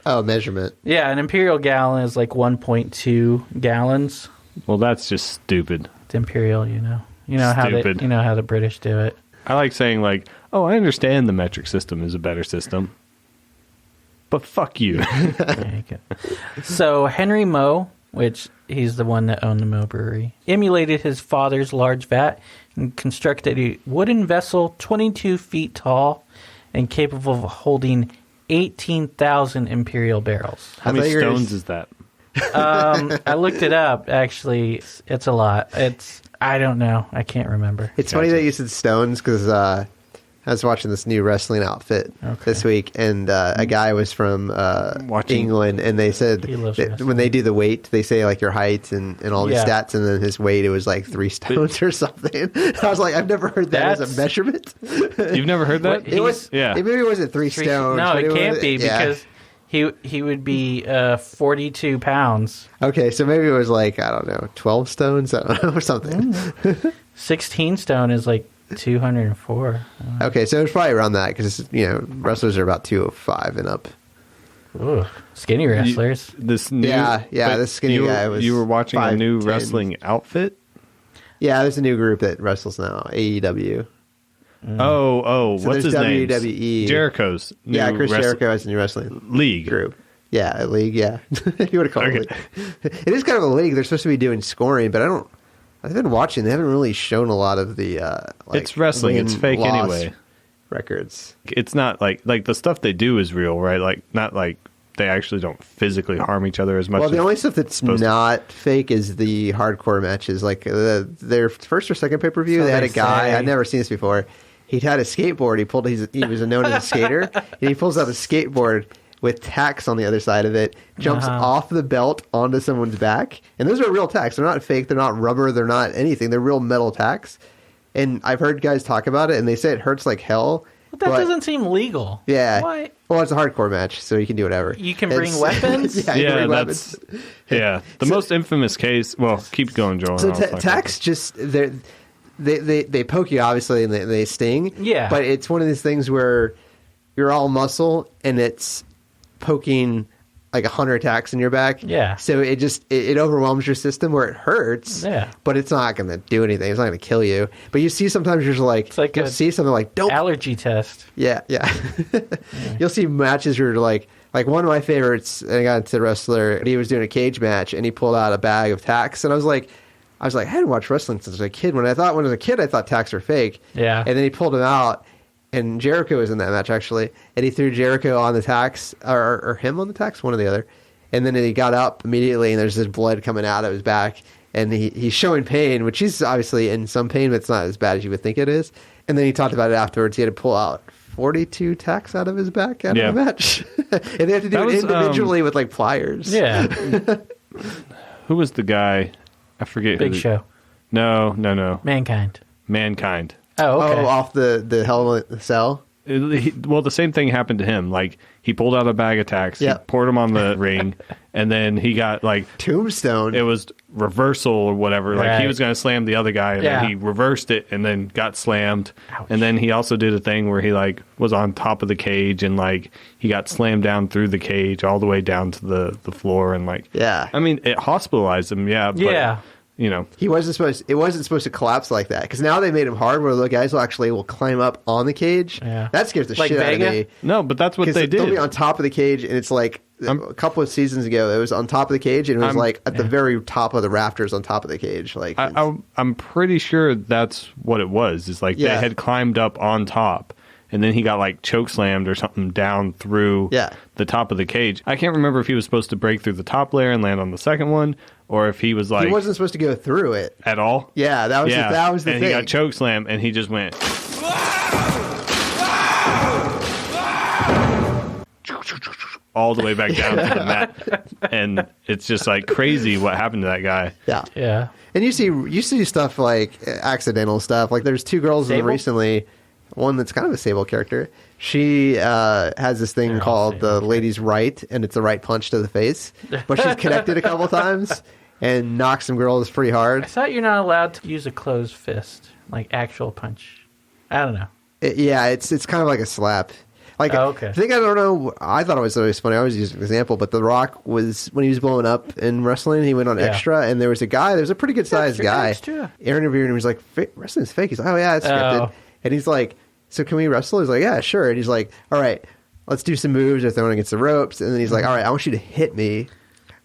Oh, measurement. Yeah, an imperial gallon is like 1.2 gallons. Well, that's just stupid. It's imperial, you know. You know Stupid. how the British do it. I like saying like, oh, I understand the metric system is a better system, but fuck you. There you go. So Henry Moe, which he's the one that owned the Moe Brewery, emulated his father's large vat and constructed a wooden vessel 22 feet tall and capable of holding 18,000 imperial barrels. How many stones is that? I looked it up. Actually, it's a lot. I don't know. I can't remember. It's funny that you said stones because I was watching this new wrestling outfit this week, and a guy was from England, and they said that when they do the weight, they say like your height and all these stats, and then his weight, it was like 3 stones or something. I was like, I've never heard that as a measurement. You've never heard that? It was, yeah. Maybe it wasn't 3 stones. No, but it can't was, be because he would be 42 pounds. Okay, so maybe it was like, I don't know, 12 stones, I don't know, or something. 16 stone is like 204. Okay, so it was probably around that because, wrestlers are about 205 and up. Ooh, skinny wrestlers. This skinny guy was You were watching a new 5'10". wrestling outfit? Yeah, there's a new group that wrestles now, AEW. Oh, So what's his there's name? WWE. Jericho's new Chris Jericho has a new wrestling league group. Yeah, a league, yeah. If you want to call it a league. It is kind of a league. They're supposed to be doing scoring, but I've been watching. They haven't really shown a lot of the it's wrestling. It's fake anyway. Records. It's not like the stuff they do is real, right? Like not like they actually don't physically harm each other as much. Well, the as only stuff that's not fake is the hardcore matches. Like their first or second pay-per-view, So they had they a guy. say. I'd never seen this before. He had a skateboard. He was known as a skater, and he pulls out a skateboard with tacks on the other side of it, jumps off the belt onto someone's back, and those are real tacks. They're not fake. They're not rubber. They're not anything. They're real metal tacks. And I've heard guys talk about it, and they say it hurts like hell. But that doesn't seem legal. Yeah. Why? Well, it's a hardcore match, so you can do whatever. You can bring weapons? Yeah, you can bring that's weapons. the most infamous case. Well, keep going, Joel. So tacks just they poke you obviously, and they sting. Yeah. But it's one of these things where you're all muscle, and it's poking like 100 tacks in your back. Yeah. So it overwhelms your system where it hurts. Yeah. But it's not going to do anything. It's not going to kill you. But you see sometimes you're just like, It's like you'll see something like, don't. Allergy test. Yeah. You'll see matches where you're like one of my favorites, and I got into the wrestler, and he was doing a cage match, and he pulled out a bag of tacks, and I was like, I was like, I hadn't watched wrestling since I was a kid. When I was a kid, I thought tags were fake. Yeah. And then he pulled him out, and Jericho was in that match, actually. And he threw Jericho on the tacks, or him on the tacks, one or the other. And then he got up immediately, and there's this blood coming out of his back. And he's showing pain, which he's obviously in some pain, but it's not as bad as you would think it is. And then he talked about it afterwards. He had to pull out 42 tacks out of his back after the match. And they had to do it individually with, like, pliers. Yeah. Who was the guy? I forget. Big Show. No. Mankind. Oh, okay. Oh, off the Hell in a Cell? Well, the same thing happened to him. Like, he pulled out a bag of tacks, he poured them on the ring, and then he got, like... Tombstone. It was reversal or whatever. Like, he was going to slam the other guy, and then he reversed it and then got slammed. Ouch. And then he also did a thing where he, like, was on top of the cage, and, like, he got slammed down through the cage all the way down to the floor, and, like... Yeah. I mean, it hospitalized him, but... You know, it wasn't supposed to collapse like that, because now they made him hard where the guys will climb up on the cage. Yeah. That scares the shit out of me. No, but that's what they did. They'll be on top of the cage, and it's like a couple of seasons ago, it was on top of the cage, and it was at the very top of the rafters on top of the cage. Like, I'm pretty sure that's what it was. It's like they had climbed up on top, and then he got like choke slammed or something down through the top of the cage. I can't remember if he was supposed to break through the top layer and land on the second one, or if he was like... He wasn't supposed to go through it. At all? Yeah, that was the thing. And he got choke slammed, and he just went... all the way back down to the mat. And it's just like crazy what happened to that guy. Yeah. Yeah. And you see stuff like accidental stuff. Like, there's two girls recently... One that's kind of a Sable character. She has this thing called the Lady's Right, and it's a right punch to the face. But she's connected a couple times and knocked some girls pretty hard. I thought you're not allowed to use a closed fist, like actual punch. I don't know. It's kind of like a slap. Like, okay. I don't know. I thought it was always funny. I always use an example, but The Rock was, when he was blowing up in wrestling, he went on Extra, and there was a pretty good sized guy. Extra. Interviewed him, he was like, wrestling's fake. He's like, oh yeah, it's scripted. And he's like, so can we wrestle? He's like, yeah, sure. And he's like, all right, let's do some moves. They're throwing against the ropes. And then he's like, all right, I want you to hit me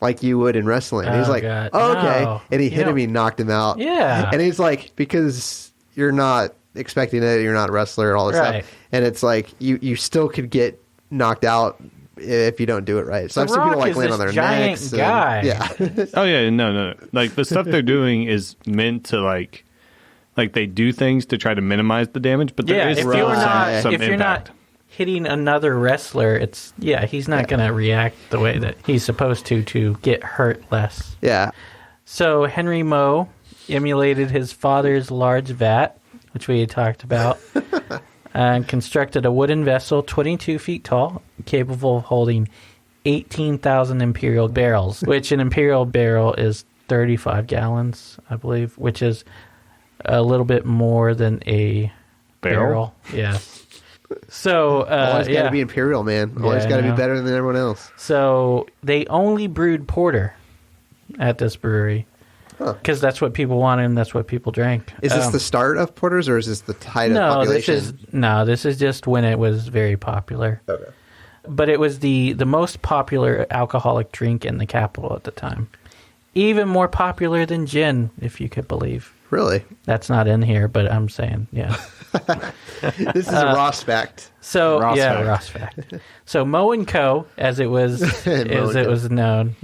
like you would in wrestling. And he's like, God. oh, okay. No. And he hit him. He knocked him out. Yeah. And he's like, because you're not expecting it. You're not a wrestler and all this stuff. And it's like, you still could get knocked out if you don't do it right. So I've seen people like land on their necks. Guy. Yeah. Oh, yeah. No. Like, the stuff they're doing is meant to, like they do things to try to minimize the damage, but there is if you're not hitting another wrestler, he's not going to react the way that he's supposed to get hurt less. Yeah. So Henry Moe emulated his father's large vat, which we had talked about, and constructed a wooden vessel 22 feet tall, capable of holding 18,000 imperial barrels, which an imperial barrel is 35 gallons, I believe, which is a little bit more than a barrel. Yeah. So, always got to be imperial, man. Always got to be better than everyone else. So they only brewed porter at this brewery because that's what people wanted and that's what people drank. Is this the start of porters, or is this the height of population? This is just when it was very popular. Okay. But it was the most popular alcoholic drink in the capital at the time. Even more popular than gin, if you could believe. Really? That's not in here, but I'm saying, yeah. This is a Ross fact. So Ross fact. So Moe & Co., as it was known,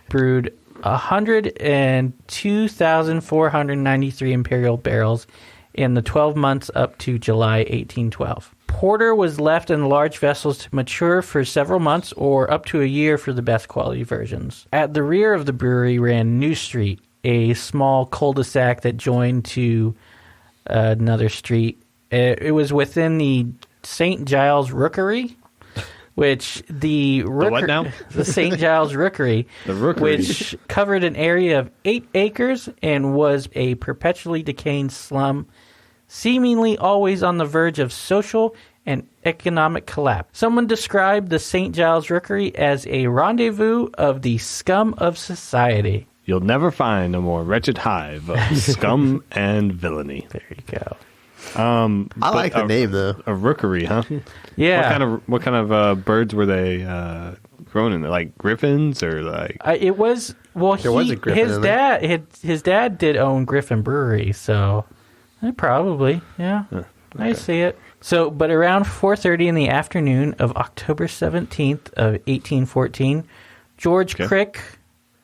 brewed 102,493 imperial barrels in the 12 months up to July 1812. Porter was left in large vessels to mature for several months or up to a year for the best quality versions. At the rear of the brewery ran New Street, a small cul-de-sac that joined to another street. It was within the St. Giles Rookery, which the what now? The St. Giles Rookery, which covered an area of 8 acres and was a perpetually decaying slum, seemingly always on the verge of social and economic collapse. Someone described the St. Giles Rookery as a rendezvous of the scum of society. You'll never find a more wretched hive of scum and villainy. There you go. I like the name, though. A rookery, huh? Yeah. What kind of birds were they growing in there? Like griffins or like? It was Well, There was a Griffin in there. his dad did own Griffin Brewery, so probably, yeah. I see it. So, but around 4:30 in the afternoon of October 17th of 1814, George Crick,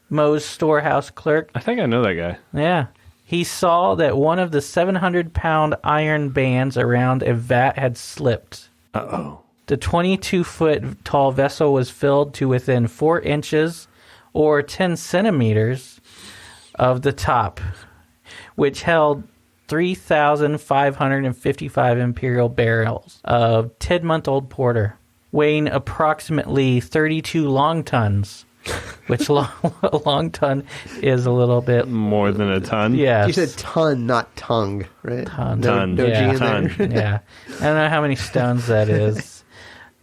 Moe's storehouse clerk. I think I know that guy. Yeah. He saw that one of the 700-pound iron bands around a vat had slipped. Uh-oh. The 22-foot tall vessel was filled to within 4 inches or 10 centimeters of the top, which held 3,555 imperial barrels of 10-month-old porter, weighing approximately 32 long tons, which a long ton is a little bit more than a ton. Yeah, you said ton, not tongue, right? Ton. No G in ton. there. Yeah, I don't know how many stones that is.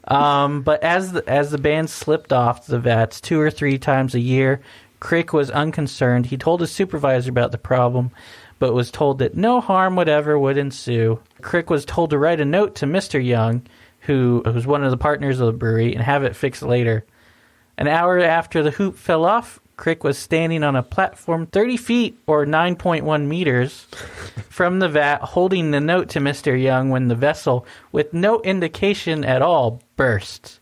But as the band slipped off the vats 2 or 3 times a year, Crick was unconcerned. He told his supervisor about the problem, but was told that no harm whatever would ensue. Crick was told to write a note to Mr. Young, who was one of the partners of the brewery, and have it fixed later. An hour after the hoop fell off, Crick was standing on a platform 30 feet or 9.1 meters from the vat, holding the note to Mr. Young when the vessel, with no indication at all, burst.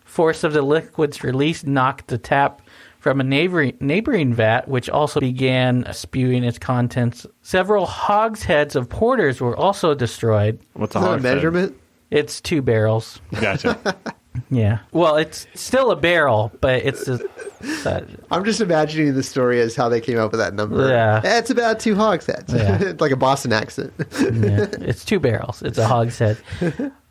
Force of the liquid's release knocked the tap from a neighboring vat, which also began spewing its contents. Several hogsheads of porters were also destroyed. What's a Is that a hogshead? measurement? It's 2 barrels. Gotcha. Yeah. Well, it's still a barrel, but it's a... I'm just imagining the story as how they came up with that number. Yeah. It's about 2 hogsheads. Yeah. It's like a Boston accent. Yeah, it's 2 barrels. It's a hogshead.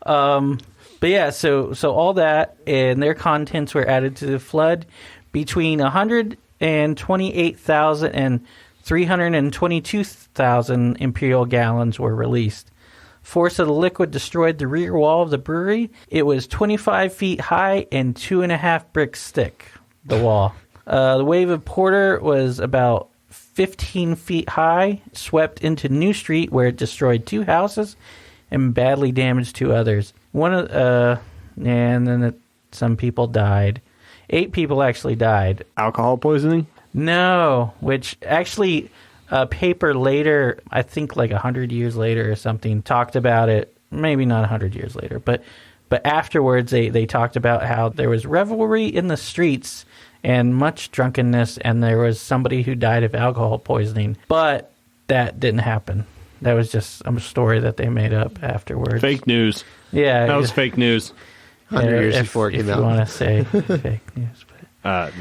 But yeah, so all that and their contents were added to the flood. Between 128,000 and 322,000 imperial gallons were released. Force of the liquid destroyed the rear wall of the brewery. It was 25 feet high and 2.5 bricks thick, the wall. The wave of porter was about 15 feet high, swept into New Street, where it destroyed 2 houses and badly damaged 2 others. And then some people died. 8 people actually died. Alcohol poisoning? No, which actually a paper later, I think like 100 years later or something, talked about it. Maybe not 100 years later, but afterwards they talked about how there was revelry in the streets and much drunkenness, and there was somebody who died of alcohol poisoning. But that didn't happen. That was just a story that they made up afterwards. Fake news. Yeah. That was fake news. 100 years before it came if out. you want to say fake news. But.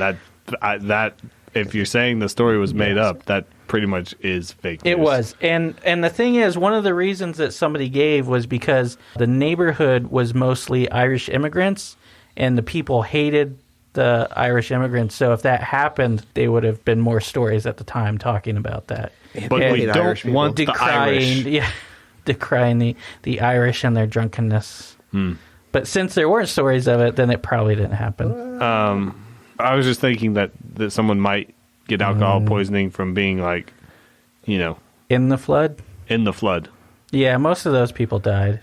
That if you're saying the story was made up, that pretty much is fake news. It was. And the thing is, one of the reasons that somebody gave was because the neighborhood was mostly Irish immigrants, and the people hated the Irish immigrants. So if that happened, they would have been more stories at the time talking about that. But And we Irish don't want the Irish. Decrying the Irish and their drunkenness. But since there weren't stories of it, then it probably didn't happen. I was just thinking that someone might get alcohol poisoning from being like, In the flood? in the flood. Yeah, most of those people died.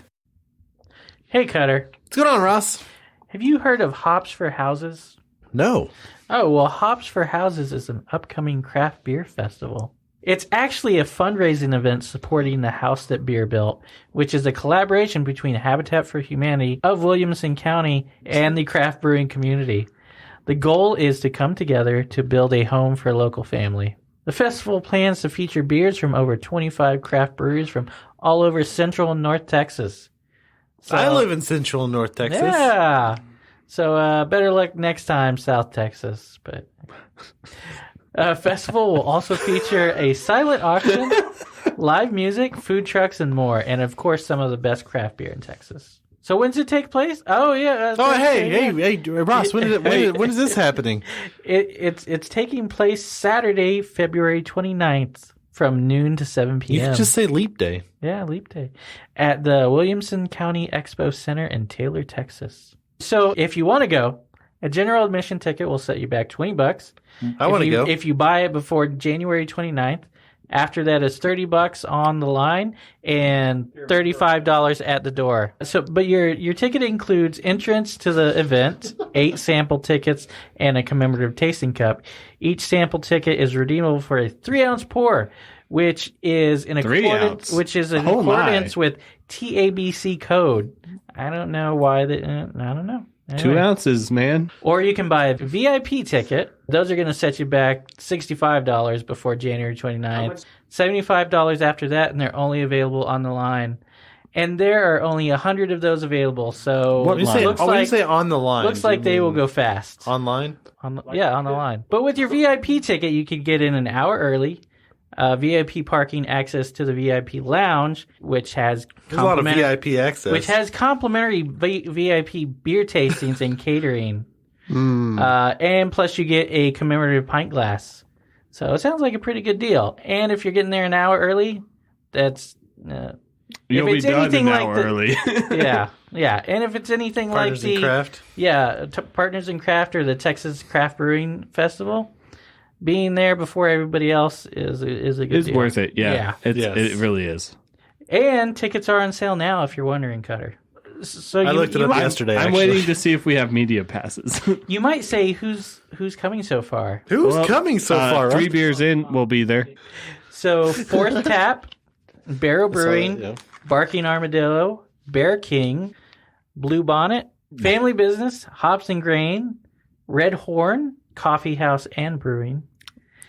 Hey, Cutter. What's going on, Ross? Have you heard of Hops for Houses? No. Oh, well, Hops for Houses is an upcoming craft beer festival. It's actually a fundraising event supporting the House That Beer Built, which is a collaboration between Habitat for Humanity of Williamson County and the craft brewing community. The goal is to come together to build a home for a local family. The festival plans to feature beers from over 25 craft breweries from all over Central and North Texas. So, I live in Central and North Texas. yeah. So better luck next time, South Texas. But festival will also feature a silent auction, live music, food trucks, and more. And, of course, some of the best craft beer in Texas. So when's it take place? Oh, yeah. Hey, Ross, when is this happening? It's taking place Saturday, February 29th from noon to 7 p.m. You could just say Leap Day. Yeah, Leap Day. At the Williamson County Expo Center in Taylor, Texas. So if you want to go, a general admission ticket will set you back $20. I want to go. If you buy it before January 29th, After that is $30 on the line and $35 at the door. So, but your ticket includes entrance to the event, 8 sample tickets, and a commemorative tasting cup. Each sample ticket is redeemable for a 3-ounce pour, which is in accordance with TABC code. I don't know why I don't know. Anyway. 2 ounces, man. Or you can buy a VIP ticket. Those are going to set you back $65 before January 29th. $75 after that, and they're only available on the line. And there are only 100 of those available. So when you say on the line, looks like they will go fast. Online? On the line. But with your VIP ticket, you can get in an hour early. VIP parking access to the VIP lounge, which has a lot of VIP access, which has complimentary VIP beer tastings and catering, and plus you get a commemorative pint glass. So it sounds like a pretty good deal. And if you're getting there an hour early, that's you'll be done an hour early. yeah. And if it's anything Partners like in Craft, Partners in Craft or the Texas Craft Brewing Festival. Being there before everybody else is a good deal. It's worth it, yeah. It really is. And tickets are on sale now, if you're wondering, Cutter. So I looked it up yesterday. I'm waiting to see if we have media passes. You might say, who's coming so far? Who's coming so far? 3 beers in, we'll be there. So, Fourth Tap, Barrel Brewing, Barking Armadillo, Bear King, Blue Bonnet, Family Business, Hops and Grain, Red Horn, Coffee House and Brewing.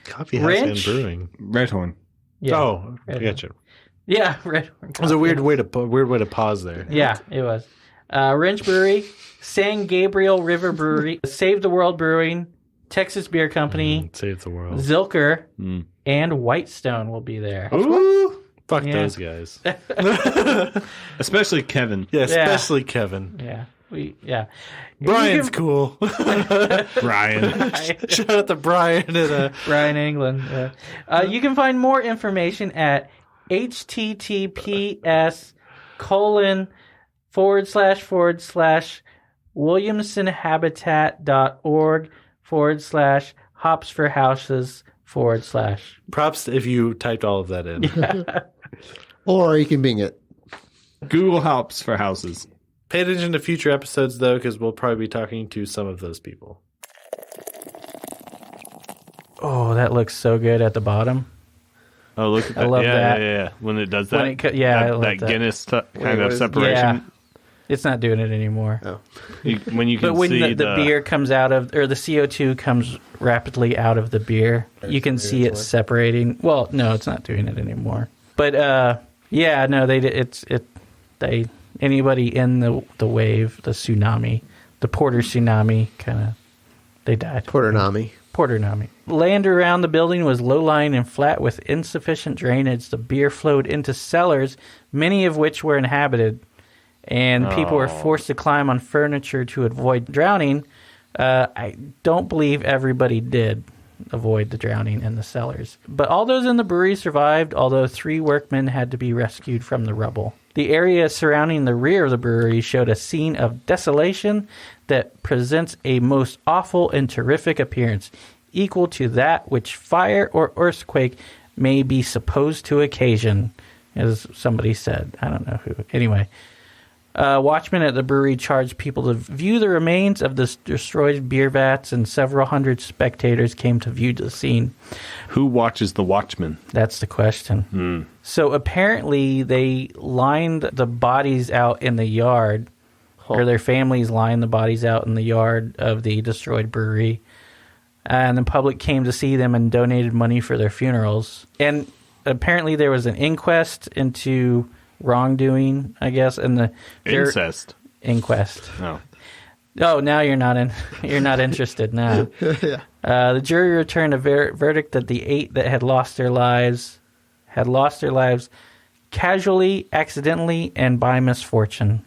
Coffee House and Brewing. Red Horn. Yeah, oh, I got you. Yeah, Red Horn. It was a weird way to pause there. Yeah, it was. Wrench Brewery, San Gabriel River Brewery, Save the World Brewing, Texas Beer Company, Save the World, Zilker, and Whitestone will be there. Ooh, fuck those guys. Especially Kevin. Yeah, especially Kevin. Yeah. Brian's cool. Brian. Shout out to Brian in Brian England. You can find more information at https://williamsonhabitat.org/hopsforhouses/. Props if you typed all of that in. Yeah. Or you can Bing it. Google Hops for Houses. Pay attention to future episodes, though, because we'll probably be talking to some of those people. Oh, that looks so good at the bottom. Oh, look at that. I love that. Yeah. When it does that. I love that Guinness kind of separation. Yeah. It's not doing it anymore. Oh. When you can when see the beer comes out of, or the CO2 comes rapidly out of the beer, you can see it separating. Well, no, it's not doing it anymore. But anybody in the wave, the tsunami, the Porter tsunami, they died. Porternami. Land around the building was low-lying and flat with insufficient drainage. The beer flowed into cellars, many of which were inhabited, and people were forced to climb on furniture to avoid drowning. I don't believe everybody did avoid the drowning in the cellars. But all those in the brewery survived, although 3 workmen had to be rescued from the rubble. The area surrounding the rear of the brewery showed a scene of desolation that presents a most awful and terrific appearance, equal to that which fire or earthquake may be supposed to occasion, as somebody said. I don't know who. Anyway, watchmen at the brewery charged people to view the remains of the destroyed beer vats, and several hundred spectators came to view the scene. Who watches the watchman? That's the question. So apparently they lined the bodies out in the yard, or their families lined the bodies out in the yard of the destroyed brewery, and the public came to see them and donated money for their funerals. And apparently there was an inquest into wrongdoing, I guess, and the incest inquest. No. Oh, now you're not interested now. Yeah. The jury returned a verdict that the 8 that had lost their lives casually, accidentally, and by misfortune.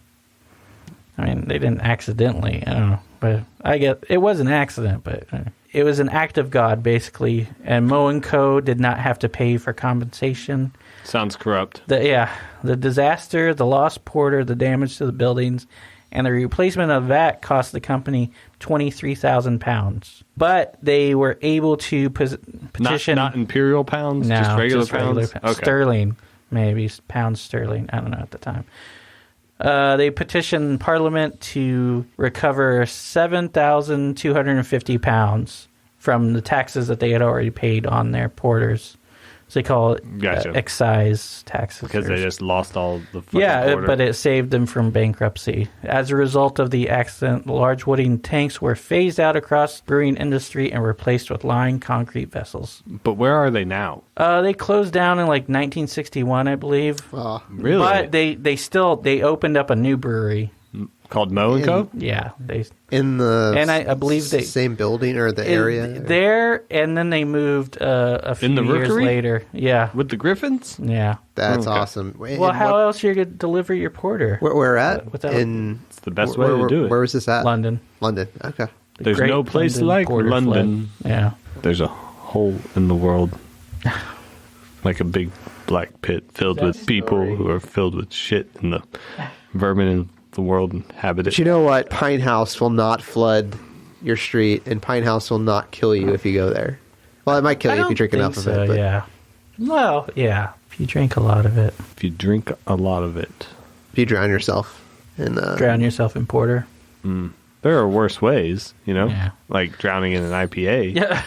I mean, they didn't accidentally. I don't know, but I get it was an accident, but it was an act of God, basically. And Moe & Co. did not have to pay for compensation. Sounds corrupt. The disaster, the lost porter, the damage to the buildings, and the replacement of that cost the company £23,000. But they were able to petition... Not imperial pounds? No, just regular pounds? Okay. Sterling, maybe. Pounds sterling. I don't know at the time. They petitioned Parliament to recover £7,250 from the taxes that they had already paid on their porters. So they call it excise taxes. Because they just lost all the fucking porter. But it saved them from bankruptcy. As a result of the accident, large wooden tanks were phased out across the brewing industry and replaced with lined concrete vessels. But where are they now? They closed down in like 1961, I believe. Really? But they opened up a new brewery. Called Mo & Co? Yeah. In the I believe they same building or the area? There, and then they moved a few years later. Yeah. With the Griffins? Yeah. That's awesome. Well, how else are you going to deliver your porter? Where at? It's the best way to do it. Where was this at? London. Okay. There's no place like London. Yeah. There's a hole in the world. Like a big black pit filled with people who are filled with shit and the vermin in the world inhabited. But you know what? Pinthouse will not flood your street, and Pinthouse will not kill you if you go there. Well, it might kill you if you drink enough of it. But. Yeah. Well, yeah. If you drink a lot of it. If you drink a lot of it. If you drown yourself in... drown yourself in porter. There are worse ways, Yeah. Like drowning in an IPA. Yeah.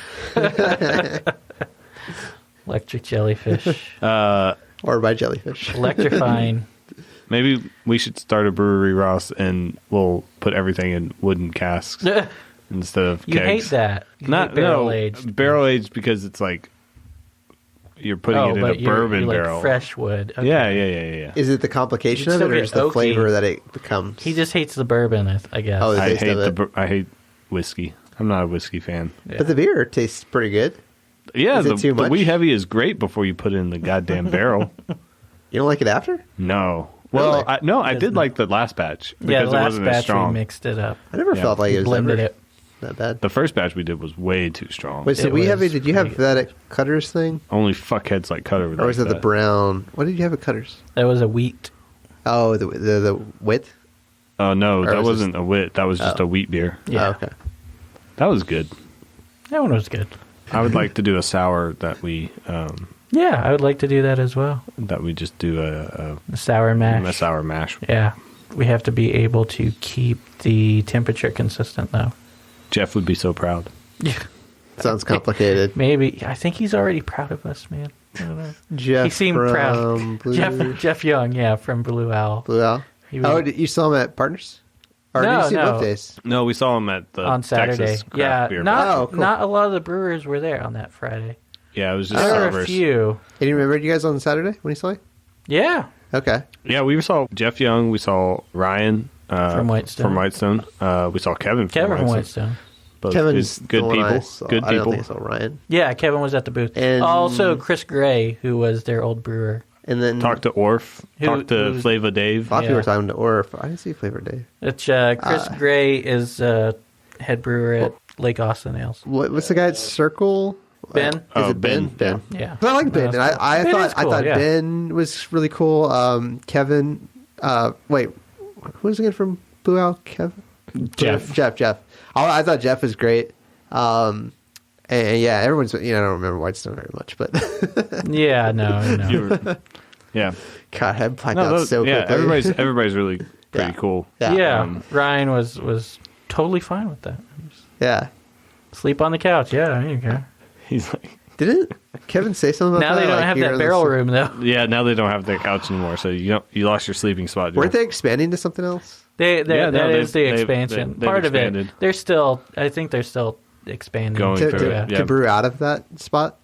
Electric jellyfish. Or by jellyfish. Electrifying. Maybe we should start a brewery, Ross, and we'll put everything in wooden casks instead of kegs. You hate that. You hate barrel-aged. Barrel-aged because it's like you're putting it in a bourbon barrel. Like fresh wood. Okay. Yeah. Is it the complication of it or just the flavor that it becomes? He just hates the bourbon, I guess. Oh, I hate whiskey. I'm not a whiskey fan. Yeah. But the beer tastes pretty good. Yeah, is it too much? The wee heavy is great before you put it in the goddamn barrel. You don't like it after? No. Well, really? I did like the last batch because it wasn't as strong. We mixed it up. I never felt like it was blended it. That bad. The first batch we did was way too strong. Wait, so wee heavy? Did you have that at Cutter's thing? Only fuckheads like Cutter would. Or was it the brown? What did you have at Cutter's? That was a wheat. Oh, the wit. Oh no, that wasn't a wit. That was just a wheat beer. Yeah. Oh, okay. That was good. That one was good. I would like to do a sour that we. Yeah, I would like to do that as well. That we just do a sour mash. A sour mash. Yeah, we have to be able to keep the temperature consistent, though. Jeff would be so proud. Yeah, sounds complicated. Maybe I think he's already proud of us, man. I don't know. Jeff, he seemed proud. Jeff Young, from Blue Owl. Blue Owl. You saw him at Partners? Or did you see both days? No, we saw him at the on Saturday. Texas craft beer not a lot of the brewers were there on that Friday. Yeah, it was just there were a few. And you remember you guys on Saturday when you saw him? Yeah. Okay. Yeah, we saw Jeff Young. We saw Ryan from Whitestone. We saw Kevin from Whitestone. Kevin's good people. Good I don't people. think I saw Ryan. Yeah, Kevin was at the booth. And also Chris Gray, who was their old brewer. And then talked to Orf. Talked to Flava Dave. A lot of people were talking to Orf. I didn't see Flavor Dave. It's Chris Gray is head brewer at Lake Austin Ales. What's the guy at Circle? Ben. Is it Ben? Ben. Yeah. But I like Ben. And I thought Ben was really cool. Kevin. Wait, who was again from Blue Owl? Kevin. Jeff. I thought Jeff was great. And yeah, everyone's. I don't remember Whitestone very much, but yeah, no. Yeah. God, I blacked out so quickly. Everybody's really pretty cool. Yeah. Ryan was totally fine with that. Yeah. Sleep on the couch. Yeah, there you go. He's like, didn't Kevin say something about that? Now they don't have that barrel room, though. Yeah, now they don't have that couch anymore, so you lost your sleeping spot. Weren't they expanding to something else? That is the expansion. Part of it. They're still, I think they're still expanding. Going to brew out of that spot?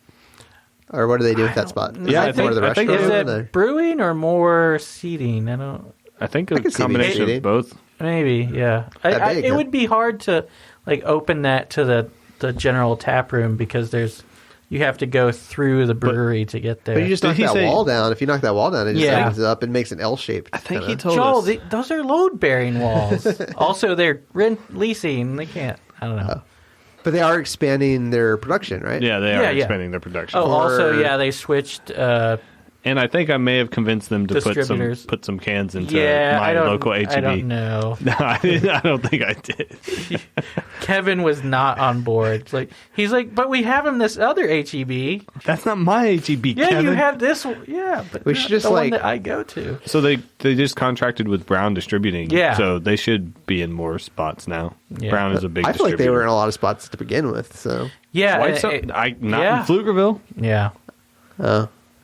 Or what do they do with that spot? I think is it brewing or more seating? I think a combination of both. Maybe, yeah. It would be hard to open that to the general tap room because you have to go through the brewery to get there. But you just knock that wall down. If you knock that wall down, it just opens it up and makes an L shape. I think he told us. Joel, those are load-bearing walls. Also, they're leasing. They can't. I don't know. But they are expanding their production, right? Yeah, they are expanding their production. Oh, also, they switched And I think I may have convinced them to put some cans into my local HEB. I don't know. No, I don't think I did. Kevin was not on board. He's like, but we have him this other HEB. That's not my HEB, yeah, Kevin. You have this one. Yeah, but we should just the one that I go to. So they just contracted with Brown Distributing. Yeah. So they should be in more spots now. Yeah. Brown is a big I feel distributor. like they were in a lot of spots to begin with. So yeah, not in Pflugerville. Yeah.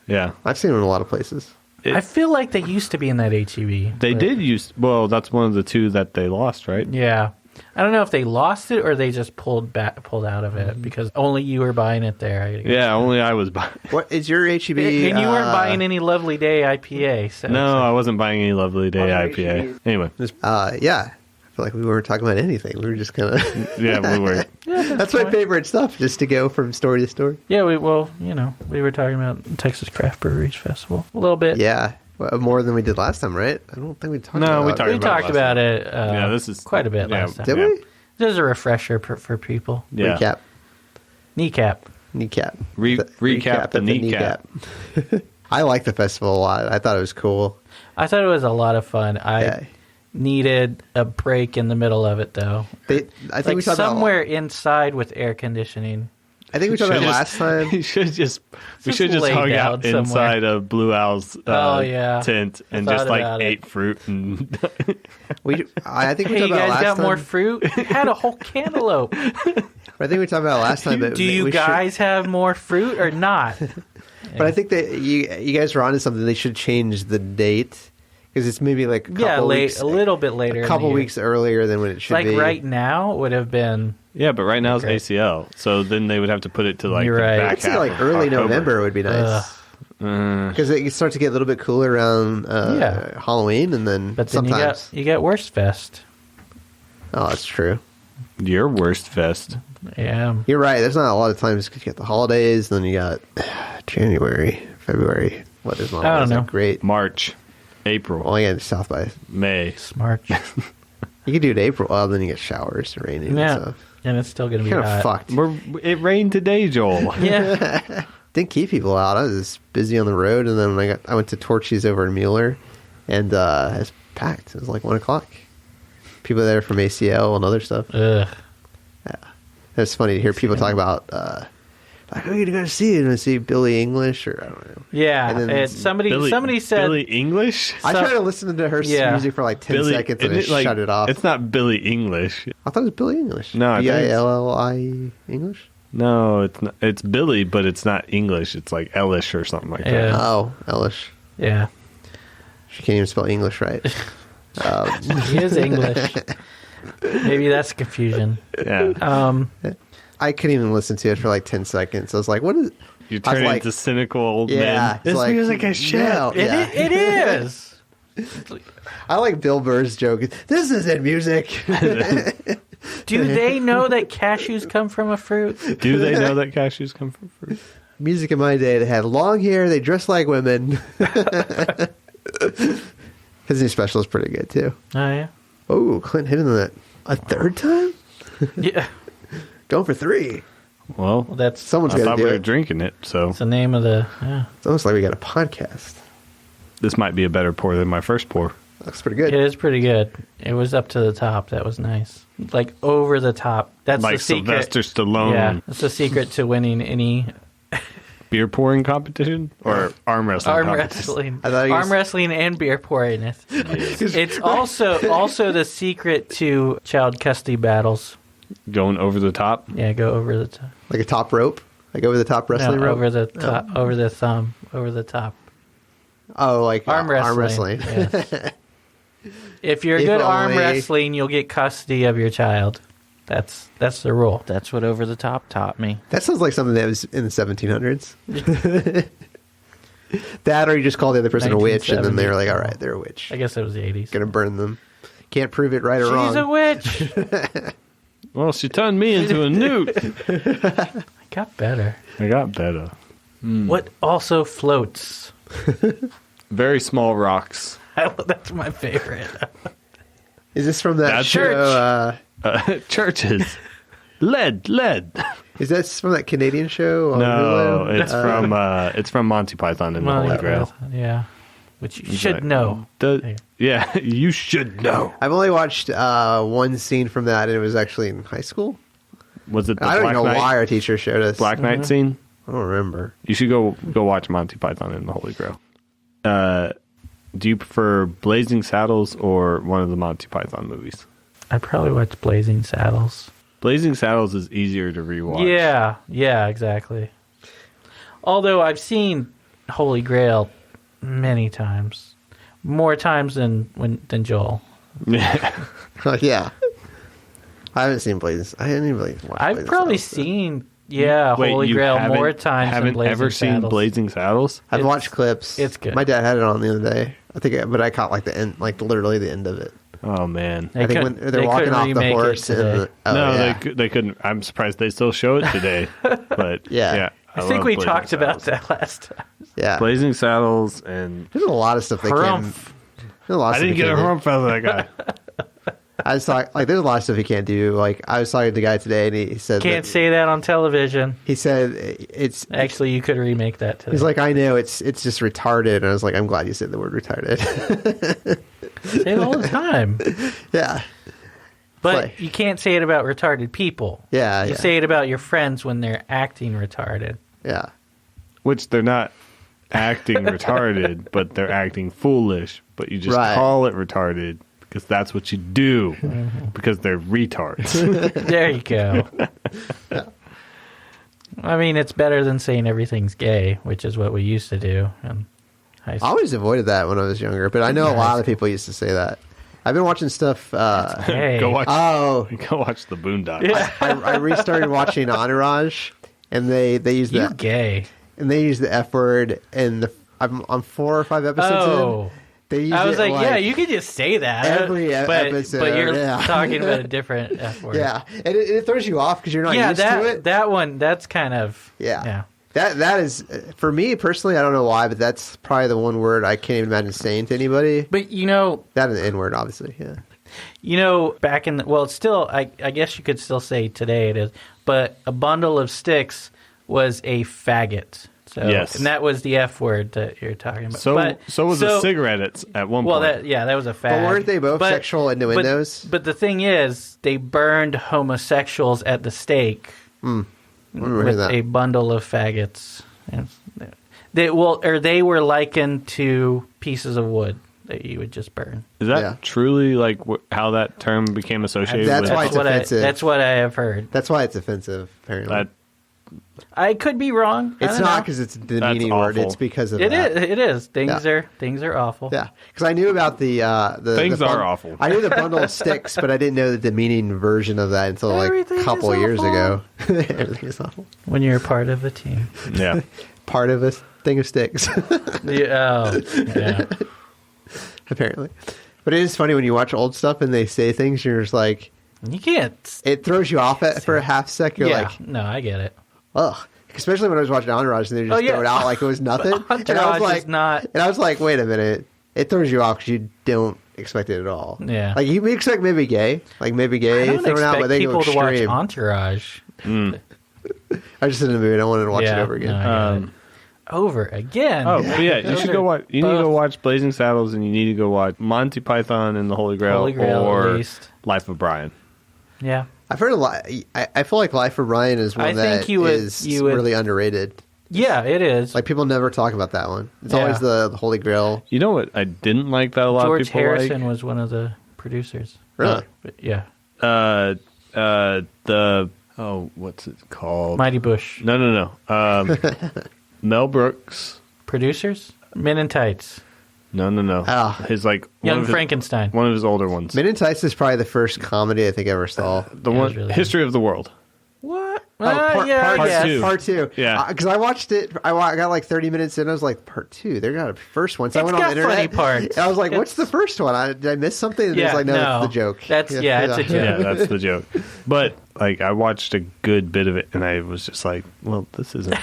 Yeah. I've seen them in a lot of places. I feel like they used to be in that HEB. They did use... Well, that's one of the two that they lost, right? Yeah. I don't know if they lost it or they just pulled out of it because only you were buying it there. Yeah, only I was buying. What is your HEB? And you weren't buying any Lovely Day IPA. So I wasn't buying any Lovely Day IPA. Anyway. Yeah. I feel like we weren't talking about anything. We were just kind of... Yeah, we were. That's my favorite stuff, just to go from story to story. Yeah, we were talking about Texas Craft Breweries Festival a little bit. Yeah. More than we did last time, right? I don't think we talked about it. We talked about it this is quite a bit last time. Did we? This is a refresher for people. Yeah. Kneecap. Recap the kneecap. I like the festival a lot. I thought it was cool. I thought it was a lot of fun. I needed a break in the middle of it, though. I think we talked somewhere inside with air conditioning. I think we talked about last time. We should just hung out inside a Blue Owl's tent and just ate fruit. And I think we talked about last time. Hey, you guys got more time. fruit? We had a whole cantaloupe. I think we talked about last time. Do you guys have more fruit or not? But I think that you guys were onto something. They should change the date. Because it's maybe like a little bit later. A couple weeks earlier than when it should be. Like right now would have been... Yeah, but right now it's ACL. So then they would have to put it to the back I'd say like early October. November would be nice. Because it starts to get a little bit cooler around Halloween, and then sometimes... you got Worst Fest. Oh, that's true. Your Worst Fest. Yeah. You're right. There's not a lot of times because you got the holidays, and then you got January, February. What is not I don't know. Great. March. April. Well, yeah, South by May. Smart. You could do it April. Well, then you get showers, raining, and stuff. And it's still going to be kind hot. of fucked. It rained today, Joel. Yeah. Didn't keep people out. I was busy on the road, and then when I went to Torchy's over in Mueller, and it was packed. It was like 1 o'clock. People there from ACL and other stuff. Ugh. Yeah, it's funny to hear people talk about like, who are you going to see? You're going to see Billie English, or I don't know. Yeah, and somebody said Billie English. I tried to listen to her music for like 10 seconds and shut it off. It's not Billie English. I thought it was Billie English. No, Billi English. No, it's not. It's Billy, but it's not English. It's like Elish or something like that. Oh, Elish. Yeah, she can't even spell English right. He is English. Maybe that's confusion. Yeah. I couldn't even listen to it for like 10 seconds. I was like, what is it? You turn into cynical old men. This music is shit. No, it is. I like Bill Burr's joke. This isn't music. Do they know that cashews come from a fruit? Do they know that cashews come from fruit? Music in my day, they had long hair, they dressed like women. His new special is pretty good, too. Oh, yeah? Oh, Clint hitting that a third time? Yeah. Going for 3. Well, that's someone's got to do it. I thought we were drinking it, so. It's the name of the, It's almost like we got a podcast. This might be a better pour than my first pour. That's pretty good. It is pretty good. It was up to the top. That was nice. Like over the top. That's like the secret. Sylvester Stallone. Yeah, that's the secret to winning any beer pouring competition or arm wrestling. Arm wrestling and beer pouring. It's also the secret to child custody battles. Going over the top. Yeah, go over the top. Like a top rope. Like over the top wrestling rope. Over the top. Oh. Over the thumb. Over the top. Oh, like arm wrestling. Yes. If you're good arm wrestling, you'll get custody of your child. That's the rule. That's what over the top taught me. That sounds like something that was in the 1700s. That, or you just call the other person a witch, and then they're like, all right, they're a witch. I guess it was the 80s. Gonna burn them. Can't prove it right or wrong. She's a witch. Well, she turned me into a newt. I got better. Mm. What also floats? Very small rocks. That's my favorite. Is this from that church? Churches. Lead. Is that from that Canadian show? On No, Hulu? it's from Monty Python and the Holy Grail. Yeah, which you should know. Yeah, you should know. I've only watched one scene from that, and it was actually in high school. Was it the I don't Black even know Knight? why our teacher showed us. Black Knight scene? I don't remember. You should go watch Monty Python and the Holy Grail. Do you prefer Blazing Saddles or one of the Monty Python movies? I probably watch Blazing Saddles. Blazing Saddles is easier to rewatch. Yeah, exactly. Although I've seen Holy Grail many times, more times than Joel. Yeah. Yeah. I haven't seen Blazing. I haven't even watched I've Blazing probably Saddles, seen Wait, Holy you Grail more times than haven't Blazing ever Saddles. seen Blazing Saddles? I've It's- watched clips. it's good. My dad had it on the other day. But I caught like the end, like literally the end of it. Oh man. They I think when couldn't- they're they walking couldn't off the remake it horse. today. No, Yeah. they couldn't. I'm surprised they still show it today. But Yeah. I think love we Blazing talked about Saddles. that last time. Yeah. Blazing Saddles and There's a lot of stuff they can. Harumph. There's a lot of I stuff didn't you get a can't do. harumph out of that guy. I was like, there's a lot of stuff you can't do. Like, I was talking to the guy today, and he said, Can't say that on television. He said it's. Actually, you could remake that today. He's like, I know it's just retarded, and I was like, I'm glad you said the word retarded. say it all the time. Yeah, But Like- you can't say it about retarded people. yeah, You yeah, say it about your friends when they're acting retarded. yeah. Which they're not acting retarded, but they're acting foolish. But you just Right. call it retarded because that's what you do. Because they're retards. There you go. I mean, it's better than saying everything's gay, which is what we used to do in high I school. always avoided that when I was younger, but I know a lot of people used to say that. I've been watching stuff. Hey. Go watch. Oh, Go watch the Boondocks. Yeah. I restarted watching Entourage, and they use You the gay. F word, and I'm on 4 or 5 episodes Oh. in. They use I was it like, yeah, you could just say that. every episode, But you're yeah. talking about a different F word. Yeah, and it throws you off because you're not Yeah, used to it. that one, that's kind of... Yeah. That is, for me personally, I don't know why, but that's probably the one word I can't even imagine saying to anybody. But, you know, That and the N word, obviously, yeah. back in the... Well, it's still... I guess you could still say today it is. But a bundle of sticks was a faggot. So, Yes. And that was the F word that you're talking about. So was a cigarette at one Well, point. that was a fag. But weren't they both sexual innuendos? But the thing is, they burned homosexuals at the stake Remember with that. a bundle of faggots. They were likened to pieces of wood that you would just burn. Is that Yeah. truly like how that term became associated That's with? why it's offensive. That's what I have heard. That's why it's offensive, apparently. That, I could be wrong. I It's don't not know. because it's a demeaning word. awful. It's because of It that. is. It is. Things Yeah. are awful. Yeah, because I knew about the Things the are awful. I knew the bundle of sticks, but I didn't know the demeaning version of that until like Everything a is couple years awful. ago. Everything is awful. When you're a part of a team. yeah. Part of a thing of sticks, Yeah. apparently. But it is funny when you watch old stuff and they say things, you're just like, You can't. it throws you off for a half sec. You're Yeah. like, No, I get it. ugh. Especially when I was watching Entourage and they just Oh, yeah. throw it out like it was nothing. And I Entourage was like, is not. and I was like, wait a minute. It throws you off because you don't expect it at all. Yeah. Like you expect maybe gay I thrown don't out, but expect they go people to watch extreme. Entourage I just in the mood. I wanted to watch it over again. no, I get it. Over again. Oh, but yeah. You Those should are go watch. You need to go both watch Blazing Saddles, and you need to go watch Monty Python and the Holy Grail, Holy Grail, at or least. Life of Brian. Yeah. I've heard a lot. I feel like Life of Ryan is one I that think you would- is you would- really underrated. Yeah, it is. Like people never talk about that one. It's Yeah. always the Holy Grail. You know what I didn't like that a lot George of people Harrison like? was one of the producers. Really? But yeah. What's it called? Mighty Bush. No. Mel Brooks. Producers? Men in Tights. No. Ah. His like Young Frankenstein. one of his older ones. Men in Tights is probably the first comedy I think I ever saw. The Yeah, it one was really History of the World. What? part, yeah, part I guess. two. Part two. Yeah. Because I watched it. I got like 30 minutes in. I was like, part two. They got a first one. So I It's went on got the internet. funny parts. And I was like, what's It's- the first one? Did I miss something? And it was like, no, that's the joke. It's a joke. Yeah, that's the joke. But like, I watched a good bit of it, and I was just like, well, this isn't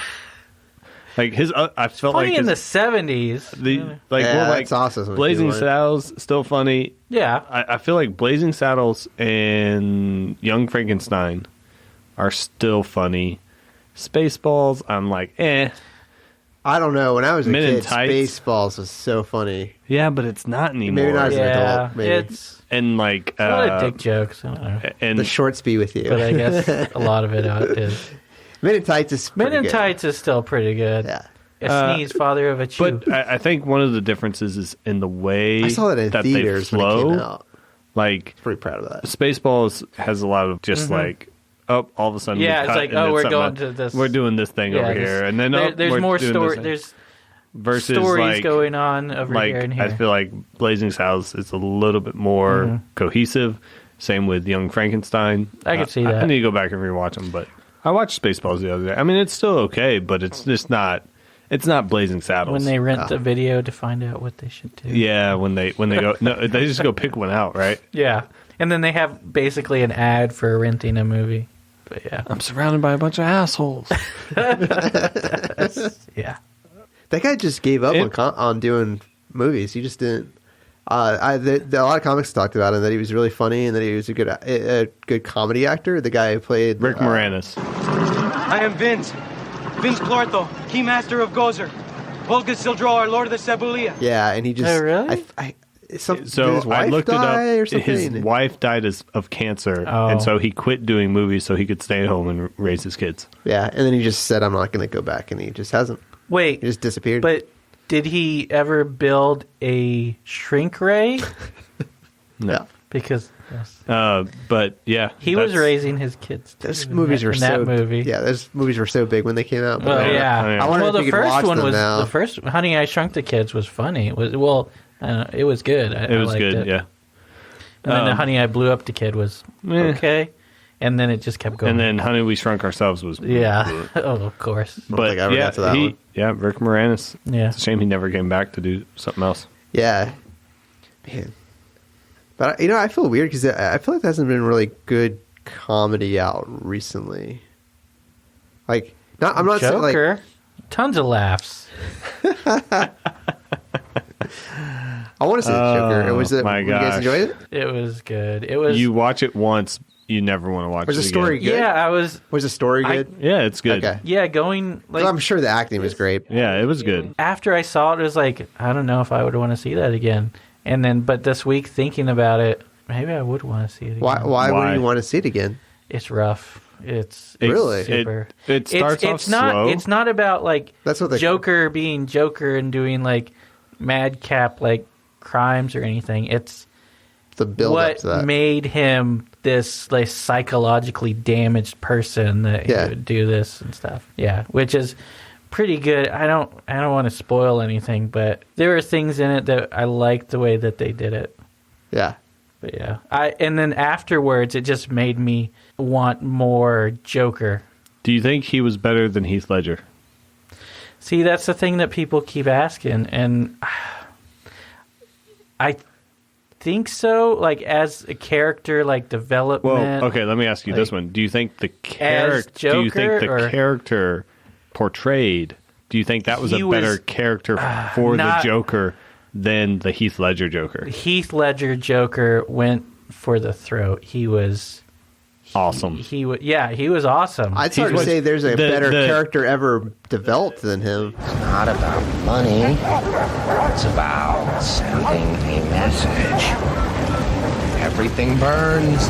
like his. I felt Funny like in his, the 70s. the like Yeah, more like that's awesome when Blazing people are- Saddles still funny. Yeah. I feel like Blazing Saddles and Young Frankenstein are still funny. Spaceballs, I'm like, eh. I don't know. When I was a Men in kid, Tights. Spaceballs was so funny. Yeah, but it's not anymore. Maybe not as an Yeah, adult. Maybe. it's And like, a lot of dick jokes. I don't know. and The shorts be with you. But I guess a lot of it is. Men in Tights is Men pretty in good. Tights is still pretty good. Yeah. A sneeze, father of a chew. but I think one of the differences is in the way I saw that in theaters they when it flow. came out. Like, Pretty proud of that. Spaceballs has a lot of just like, all of a sudden, Yeah, we it's cut like, and oh, then we're something going else. to this. We're doing this thing over here, and then there's we're more doing story. this thing. There's versus stories like, going on over like here and here. I feel like Blazing Saddles is a little bit more cohesive. Same with Young Frankenstein. I could see that. I need to go back and rewatch them, but I watched Spaceballs the other day. I mean, it's still okay, but it's just not. It's not Blazing Saddles. when they rent the video to find out what they should do. yeah, when they go, no, they just go pick one out, right? Yeah. And then they have basically an ad for renting a movie. But yeah. I'm surrounded by a bunch of assholes. Yeah. That guy just gave up on doing movies. He just didn't. A lot of comics talked about him, that he was really funny and that he was a good comedy actor. The guy who played Rick Moranis. I am Vince Clortho, Keymaster of Gozer. Volga Sildro, Lord of the Cebulia. Yeah, and he just. Oh, really? Did So his wife I looked it die up. or something? His wife died of cancer, Oh. and so he quit doing movies so he could stay at home and raise his kids. Yeah, and then he just said, "I'm not going to go back," and he just hasn't. Wait. He just disappeared. But did he ever build a shrink ray? No. Because But yeah, he was raising his kids. Too, Those movies were in so that movie. Yeah, those movies were so big when they came out. Well, yeah. I wonder Well, if the you could first watch one them was now. the first. Honey, I Shrunk the Kids was funny. It was it was good. It was liked good, it. yeah. And then the Honey, I Blew Up the Kid was okay, and then it just kept going. And then Honey, We Shrunk Ourselves was yeah, oh of course, But think I ever yeah, got to that one. yeah, Rick Moranis. Yeah. It's a shame he never came back to do something else. Yeah, man. But I feel weird because I feel like there hasn't been really good comedy out recently. Like, I'm not saying like Joker, tons of laughs. I want to see the Joker. Was it? my You guys gosh. enjoyed it? It was good. It was. You watch it once, you never want to watch Was it the story again. good? Yeah, I was. Was the story I- good? Yeah, it's good. Okay. Yeah, going like I'm sure the acting was great. Yeah, it was good. after I saw it, it was like I don't know if I would want to see that again. And then, but this week thinking about it, maybe I would want to see it again. Why Why? would you want to see it again? It's rough. It's Really? super. It starts off it's not. slow. It's not about like That's what they- Joker being Joker and doing like madcap like crimes or anything. It's The build up what to that. made him this like psychologically damaged person that Yeah. he would do this and stuff. Yeah, which is pretty good. I don't want to spoil anything, but there are things in it that I liked the way that they did it. Yeah. But yeah, and then afterwards, it just made me want more Joker. Do you think he was better than Heath Ledger? See, that's the thing that people keep asking, and I think so. Like as a character, like development. Well, okay, let me ask you this like, one. Do you think the as character do you think Joker, the or- character portrayed, do you think that was He a better was, character for the not- Joker than the Heath Ledger Joker? Heath Ledger Joker went for the throat. He was Awesome. He was he was awesome. I'd start to He's- say there's a the- better the- character ever developed than him. Not about money. It's about sending a message. Everything burns.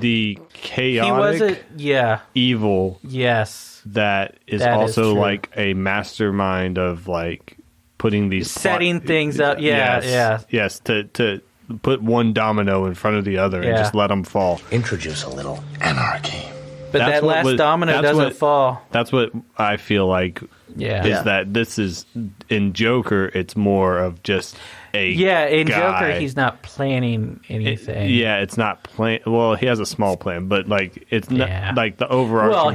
The he wasn't. chaotic Yeah. evil Yes. that is That is also true. like a mastermind of like putting these Setting things up. Yeah. yes to put one domino in front of the other and Yeah. just let them fall. Introduce a little anarchy. But That's that what last was- domino that's doesn't what- fall. That's what I feel like Yeah. is that this is in Joker. It's more of just a Yeah, in guy. Joker, he's not planning anything. Yeah, it's not plan. Well, he has a small plan, but like it's not Yeah. like the overarching. Well,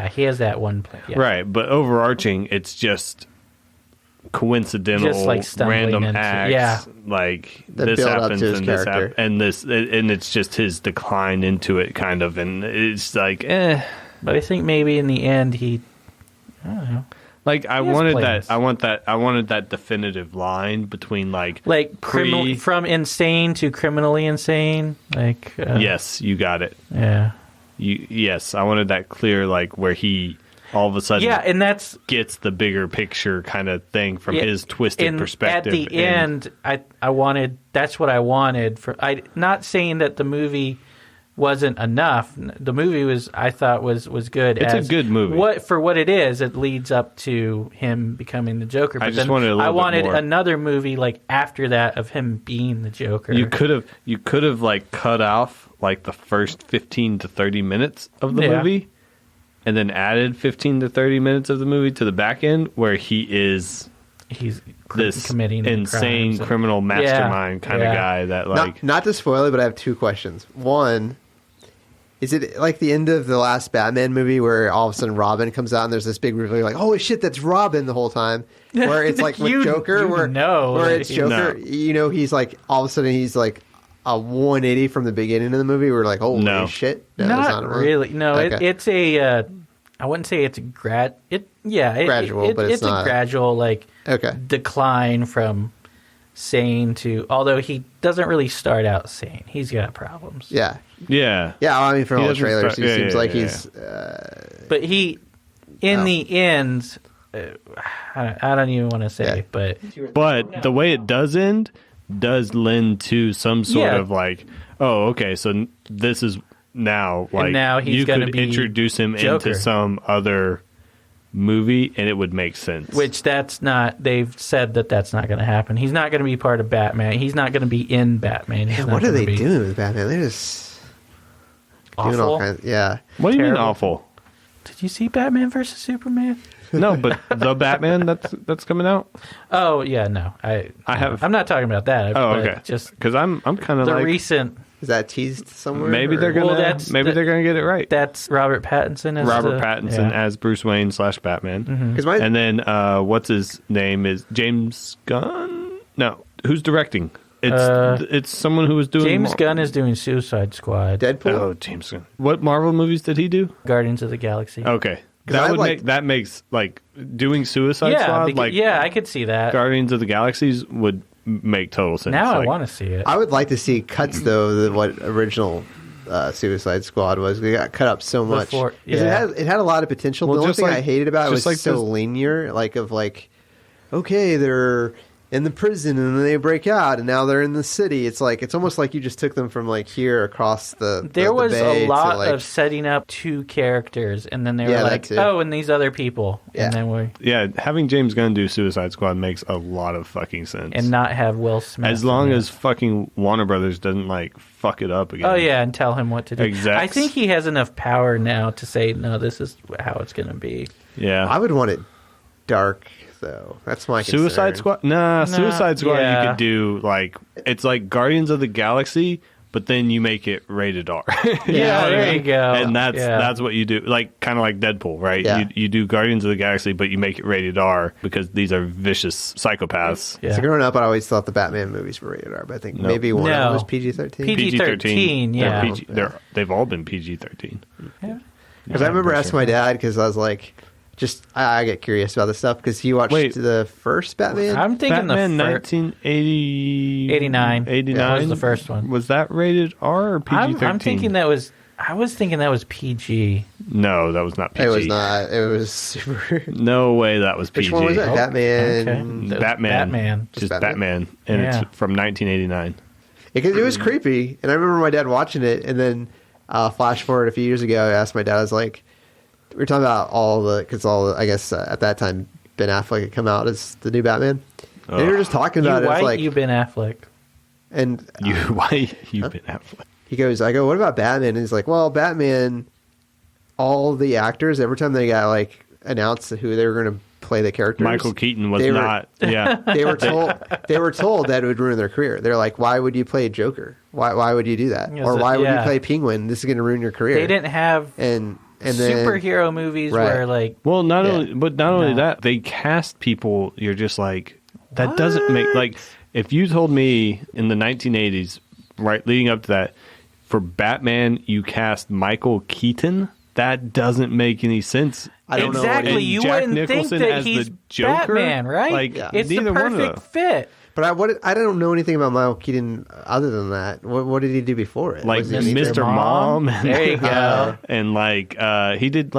he has that one plan. Yeah. right, but overarching, it's just coincidental, Just, like, stumbling random into- acts. yeah. Like That this build up happens to his and this character. and this, and it's just his decline into it, kind of, and it's like, eh. But I think maybe in the end I don't know. Like I He has wanted plans. that. I wanted that definitive line between like Like from insane to criminally insane. Like yes, you got it. Yeah. Yes, I wanted that clear, like where he all of a sudden and that's gets the bigger picture kind of thing from his twisted perspective. At the end, I wanted, that's what I wanted. Not saying that the movie wasn't enough. The movie I thought was good. It's a good movie. For what it is, it leads up to him becoming the Joker. But I just wanted a little bit more. Another movie like after that of him being the Joker. You could have like cut off like the first 15 to 30 minutes of the movie and then added 15 to 30 minutes of the movie to the back end where he's this committing insane criminal mastermind kind of guy that like not to spoil it, but I have two questions. One, is it like the end of the last Batman movie where all of a sudden Robin comes out and there's this big reveal like, holy shit, that's Robin the whole time? Where it's like with Joker, where it's Joker, he's like all of a sudden he's like a 180 from the beginning of the movie. We're like, holy shit. No, not really. No, okay. It's a I wouldn't say it's a gradual, but it's not a gradual decline from sane to, although he doesn't really start out sane. He's got problems. Yeah. I mean, from all the trailers, he seems like he's. But he, in the end, I don't even want to say, but the way it does end does lend to some sort of like, oh, okay, so this is now like now he's you gonna could be introduce him Joker. into some other movie and it would make sense. Which that's not. They've said that's not going to happen. He's not going to be part of Batman. He's not going to be in Batman. What are they doing with Batman? They're just doing all kinds. What do you mean awful? Did you see Batman versus Superman? No, but the Batman that's coming out. Oh yeah, no, I'm not talking about that. Okay, just because I'm kind of the like recent. Is that teased somewhere? Maybe they're gonna they're gonna get it right. That's Robert Pattinson as Bruce Wayne / Batman. Mm-hmm. And then what's his name is James Gunn? No, who's directing? It's someone who was doing. James Gunn is doing Suicide Squad. Deadpool. Oh, James Gunn. What Marvel movies did he do? Guardians of the Galaxy. Okay. That makes like doing Suicide Squad I could see that. Guardians of the Galaxies would make total sense. Now I want to see it. I would like to see cuts though than what original Suicide Squad was. They got cut up so much. It had a lot of potential. The only thing I hated about it was so linear. Okay, they're in the prison and then they break out and now they're in the city. It's almost like you just took them from here across the There was bay a lot of setting up two characters and then they were like, oh, and these other people. Yeah. And then having James Gunn do Suicide Squad makes a lot of fucking sense. And not have Will Smith. As long as fucking Warner Brothers doesn't fuck it up again. Oh yeah, and tell him what to do. Exactly. I think he has enough power now to say, no, this is how it's going to be. Yeah. I would want it dark though. That's my concern. Suicide Squad? Suicide Squad you could do it's like Guardians of the Galaxy, but then you make it rated R. There you go. And that's what you do. Kind of like Deadpool, right? Yeah. You do Guardians of the Galaxy, but you make it rated R because these are vicious psychopaths. Yeah. So growing up, I always thought the Batman movies were rated R, but I think maybe one of them was PG-13. PG-13, yeah. They've all been PG-13. Yeah. Because I remember asking my dad, because I was like, I get curious about this stuff, because he watched the first Batman. I'm thinking Batman the 1989. 89 was the first one. Was that rated R or PG-13? I'm thinking that was. I was thinking that was PG. No, that was not PG. It was not. It was super. No way that was PG. Which one was that? Batman. Okay. Batman. Just Batman. And it's from 1989. It was creepy. And I remember my dad watching it, and then flash forward a few years ago, I asked my dad, I was like, we were talking about I guess at that time, Ben Affleck had come out as the new Batman. And we were just talking about it. It's you Ben Affleck. And why you Ben Affleck? I go, what about Batman? And he's like, well, Batman, all the actors, every time they got announced who they were going to play the characters, Michael Keaton was not. Yeah, they were told that it would ruin their career. They're like, why would you play Joker? Why would you do that? Or why would you play Penguin? This is going to ruin your career. They didn't have and then, superhero movies where not only that, they cast people. You're just like, that doesn't make if you told me in the 1980s, right leading up to that, for Batman you cast Michael Keaton. That doesn't make any sense. I don't know. Exactly, you Jack wouldn't Nicholson think that as he's the Joker? Batman, right? It's the perfect fit. But I don't know anything about Michael Keaton other than that. What did he do before it? Like Mr. Mom? There you go. And he did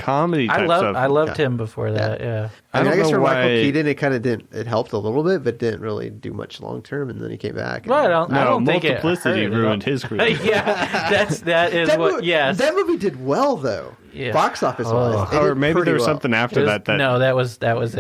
comedy type stuff. I loved him before that. Yeah. I don't guess know for why- Michael Keaton, it kind of didn't. It helped a little bit, but didn't really do much long term. And then he came back. Well, I don't think it Multiplicity hurt at ruined all. his career. Yeah, that is what. movie, Yes, that movie did well though. Yeah. Box office wise, Or maybe there was something after It was- that. no, that was it. That was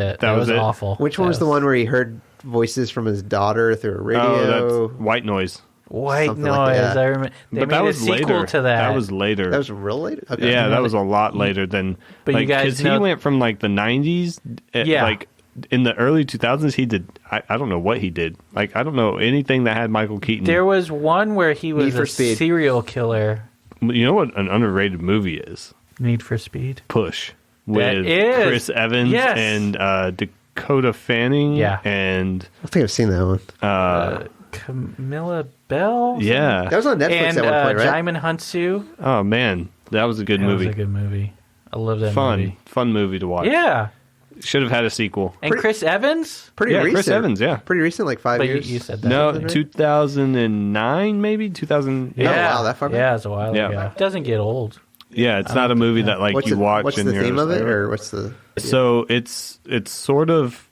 it? awful. Which one was the one where he heard voices from his daughter through a radio? Oh, that's White Noise. White something Noise. like that. I remember. They But made that a was sequel later. to that. That was later. That was real late. Okay. Yeah, that was a lot later than. But you guys because know- he went from like the 90s. Yeah. Like in the early 2000s, he did. I don't know what he did. Like I don't know anything that had Michael Keaton. There was one where he was Need for a Speed. serial killer. You know what an underrated movie is? Need for Speed. Push That with is. Chris Evans Yes. and Dakota Fanning. Yeah. And I think I've seen that one. Camilla Bell. yeah. That was on Netflix And at one point, right? Jaimin Hunsu. Oh man, that was a good That movie. was a good movie. I love that movie. Fun movie to watch. Yeah. Should have had a sequel. And Chris Evans. Pretty Yeah, recent. Chris Evans, yeah. Pretty recent, like 5 But years. you said that. No, Something, right? 2009 maybe 2000. Yeah. wow, that far back? Yeah, it's a while Yeah. ago. It doesn't get old. Yeah, it's not a movie that like What's you the, watch. what's and the you're theme of just it, like, or what's the? So it's sort of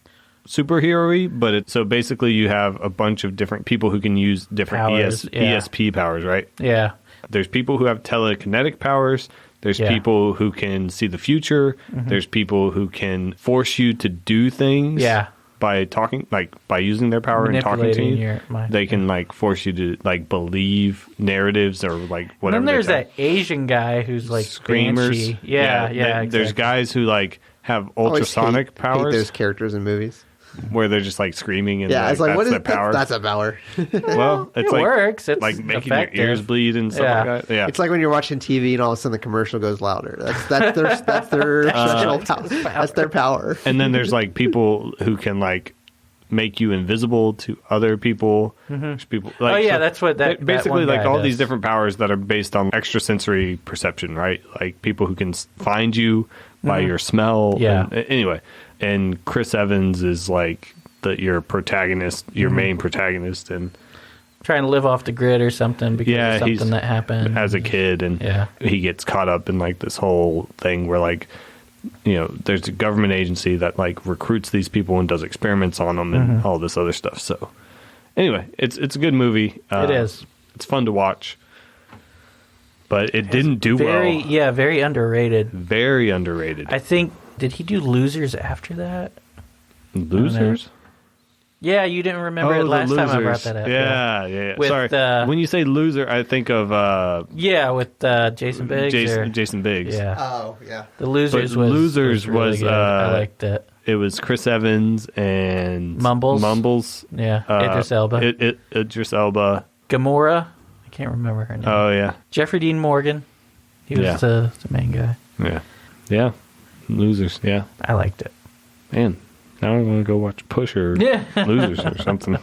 superhero-y, but so basically you have a bunch of different people who can use different Powers, yeah. ESP powers, right? Yeah. There's people who have telekinetic powers. There's Yeah. people who can see the future. There's people who can force you to do things. Yeah. By talking, like by using their power and talking to Manipulating you, your mind. they can like force you to like believe narratives or like And whatever. then there's they tell. that Asian guy who's like Screamers. Banshee. Yeah, There's exactly. guys who like have Always ultrasonic hate powers those characters in movies. where they're just like screaming and Yeah, it's like that's what is their power. that's a power. Well, it's It like works. It's like making effective. your ears bleed and stuff Yeah. like that. Yeah, It's like when you're watching TV and all of a sudden the commercial goes louder. That's their special power. That's their power. and then there's like people who can like make you invisible to other people. There's people. Like, Oh, yeah, so that's what that basically one like guy all does. these different powers that are based on extrasensory perception, right? Like people who can find you by your smell. Yeah. Anyway, and Chris Evans is like your protagonist, your main protagonist, and Trying to live off the grid or something because Yeah, of he's- something that happened. as a kid, and Yeah. he gets caught up in like this whole thing where like there's a government agency that like recruits these people and does experiments on them and all this other stuff. So anyway, it's a good movie. It is. It's fun to watch, but it didn't do Very, well. yeah, very underrated. Very underrated. I think, did he do Losers after that? Losers. Yeah, you didn't remember it The last time I brought Losers. that up. Yeah. With, Sorry. When you say loser, I think of Yeah, with Jason Biggs. Jason Biggs. Yeah. Oh yeah. The Losers But was Losers really was, good. I liked it. It was Chris Evans and Mumbles. Yeah, Idris Elba. Idris Elba. Gamora. I can't remember her name. Oh yeah. Jeffrey Dean Morgan. He was Yeah. the main guy. Yeah. Losers. Yeah. I liked it. Man, now I want to go watch Push or Yeah. Losers or something.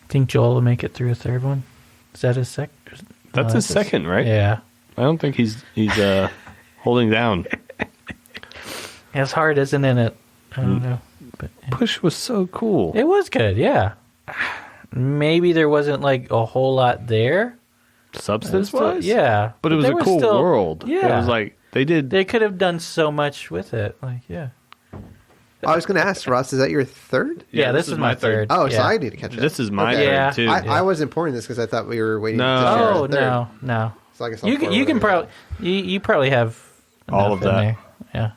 Think Joel will make it through a third one? Is that his second? That's his second, right? Yeah. I don't think he's holding down. His heart isn't in it. I don't know. But Push was so cool. it was good, yeah. Maybe there wasn't like a whole lot there. Substance wise? Yeah. But it was there a cool still- world. Yeah. It was like they did. They could have done so much with it. Like, yeah. I was going to ask Ross, is that your third? Yeah, this is my third. Oh, so Yeah. I need to catch up. This is my Okay. Yeah. third too. I wasn't pouring this because I thought we were waiting. No. to share Oh, a third. no. So I guess I'll You pour can whatever. probably you probably have All enough of that. in there. Yeah.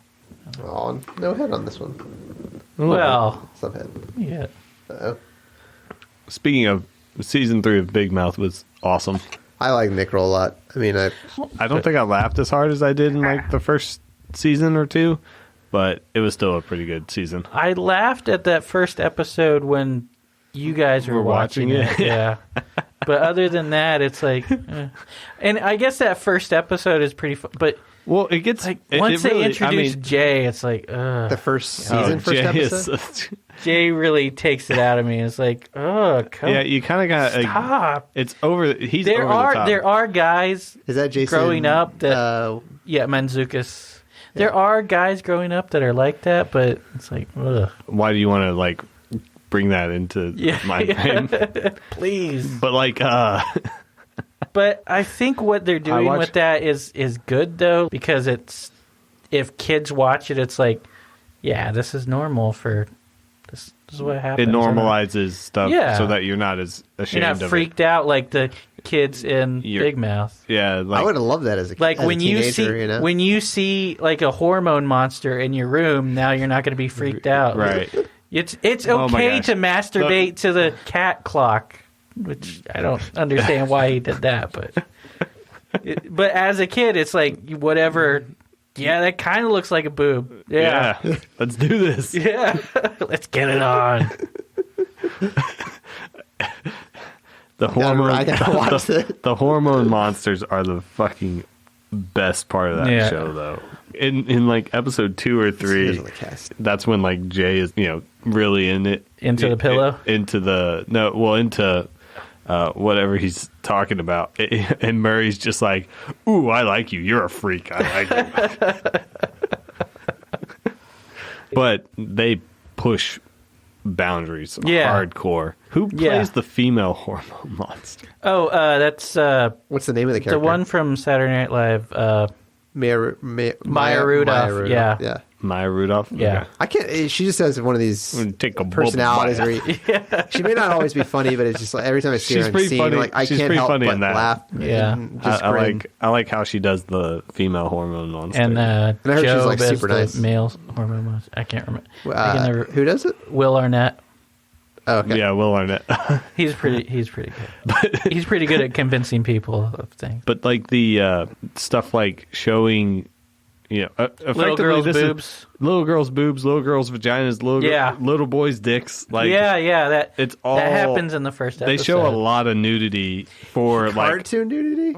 Oh, no head on this one. Well, Some head. yeah. Uh-oh. Speaking of season 3 of Big Mouth was awesome. I like Nick Roll a lot. I mean, I don't think I laughed as hard as I did in like the first season or two, but it was still a pretty good season. I laughed at that first episode when you guys were watching it. Yeah. But other than that, it's like, and I guess that first episode is pretty fun. But Well, it gets like it- once it really- they introduce I mean, Jay, it's like, the first oh, season, first Jay episode. Jay really takes it out of me. It's like, oh, come yeah, you kind of got stop. it's over. He's There over are the top. there are guys Is that Jason? growing up that yeah, Mantzoukas. There are guys growing up that are like that, but it's like, ugh. Why do you want to like bring that into Yeah. my brain? Please. But like, But I think what they're doing with that is good, though, because if kids watch it, it's like, yeah, this is normal for... This is what happens. It normalizes stuff so that you're not as ashamed of it. You're not freaked out like the kids in Big Mouth. Yeah, I would have loved that as a like as when a teenager, you see when you see like a hormone monster in your room. Now you're not going to be freaked out, right? It's okay to masturbate to the cat clock, which I don't understand why he did that, but as a kid, it's like whatever. Yeah, that kind of looks like a boob. Yeah. Let's do this. Yeah, let's get it on. The hormone monsters are the fucking best part of that show, though. In like episode 2 or 3, that's when like Jay is really in it. Into the pillow. Into whatever he's talking about, and Murray's just like, "Ooh, I like you. You're a freak. I like you." But they push boundaries hardcore. Who plays the female hormone monster? Oh, that's what's the name of the character? The one from Saturday Night Live. Maya Rudolph. Yeah. Maya Rudolph? Yeah. Okay. I can't... She just has one of these personalities where she may not always be funny, but it's just like every time I see her on scene, like, I can't help but laugh. Yeah. I like how she does the female hormone monster. And I heard Joe she's like does super nice. the male hormone monster. I can't remember. Who does it? Will Arnett. Oh, okay. Yeah, Will Arnett. He's pretty good. He's pretty good at convincing people of things. But like the stuff like showing... little girls' boobs, little girls' vaginas, little boys' dicks. Like, that all that happens in the first episode. They show a lot of nudity for cartoon nudity.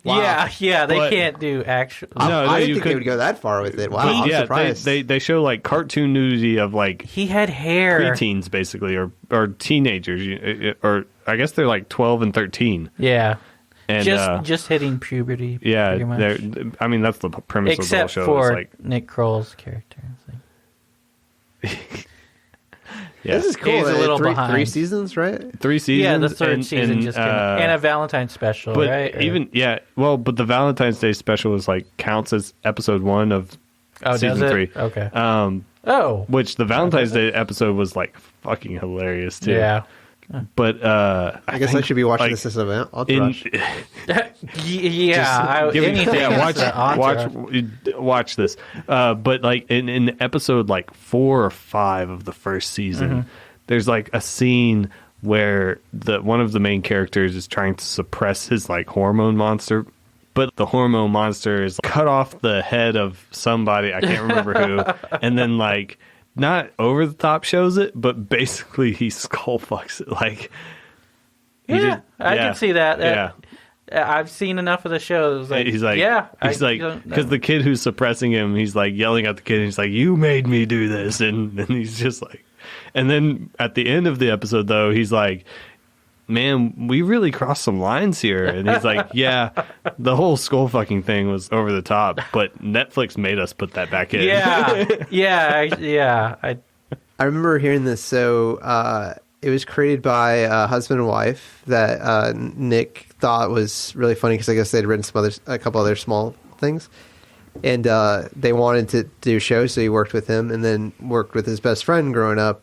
They can't do actual. I didn't think they would go that far with it. Wow, I'm surprised. They show like cartoon nudity of like he had hair, preteens basically, or teenagers, or I guess they're like 12 and 13. Yeah. And, just hitting puberty. Yeah, I mean that's the premise of the whole show. Except for like, Nick Kroll's character. This is cool. He's a little behind. 3 seasons, right? 3 seasons. Yeah, the third season just came out. And a Valentine's special, but right? But the Valentine's Day special is like counts as episode 1 of season 3. Okay. Which the Valentine's Day episode was like fucking hilarious too. Yeah. But I guess I should be watching this as an entourage. Watch this. But like in episode like 4 or 5 of the first season, there's like a scene where one of the main characters is trying to suppress his like hormone monster. But the hormone monster is cut off the head of somebody, I can't remember who, and then like not over the top shows it, but basically he skull fucks it. Like, I can see that. I've seen enough of the show. He's like, because the kid who's suppressing him, he's like yelling at the kid. And he's like, "You made me do this," and he's just like, and then at the end of the episode, though, he's like, "Man, we really crossed some lines here." And he's like, "Yeah, the whole skull fucking thing was over the top, but Netflix made us put that back in." I remember hearing this. So it was created by a husband and wife that Nick thought was really funny because I guess they'd written a couple other small things. And they wanted to do a show, so he worked with him and then worked with his best friend growing up.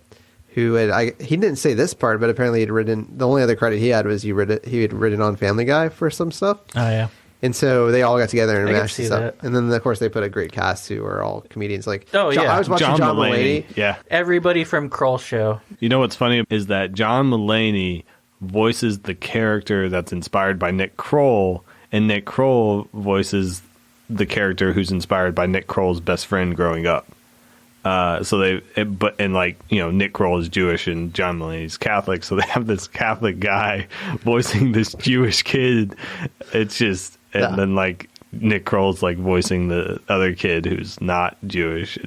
He didn't say this part, but apparently he'd written. The only other credit he had was he had written on Family Guy for some stuff. Oh yeah, and so they all got together and mashed this up. And then of course they put a great cast who are all comedians. Like I was watching John Mulaney. Yeah, everybody from Kroll Show. You know what's funny is that John Mulaney voices the character that's inspired by Nick Kroll, and Nick Kroll voices the character who's inspired by Nick Kroll's best friend growing up. Nick Kroll is Jewish and John Mulaney's Catholic, so they have this Catholic guy voicing this Jewish kid. It's just, and then like Nick Kroll's like voicing the other kid who's not Jewish.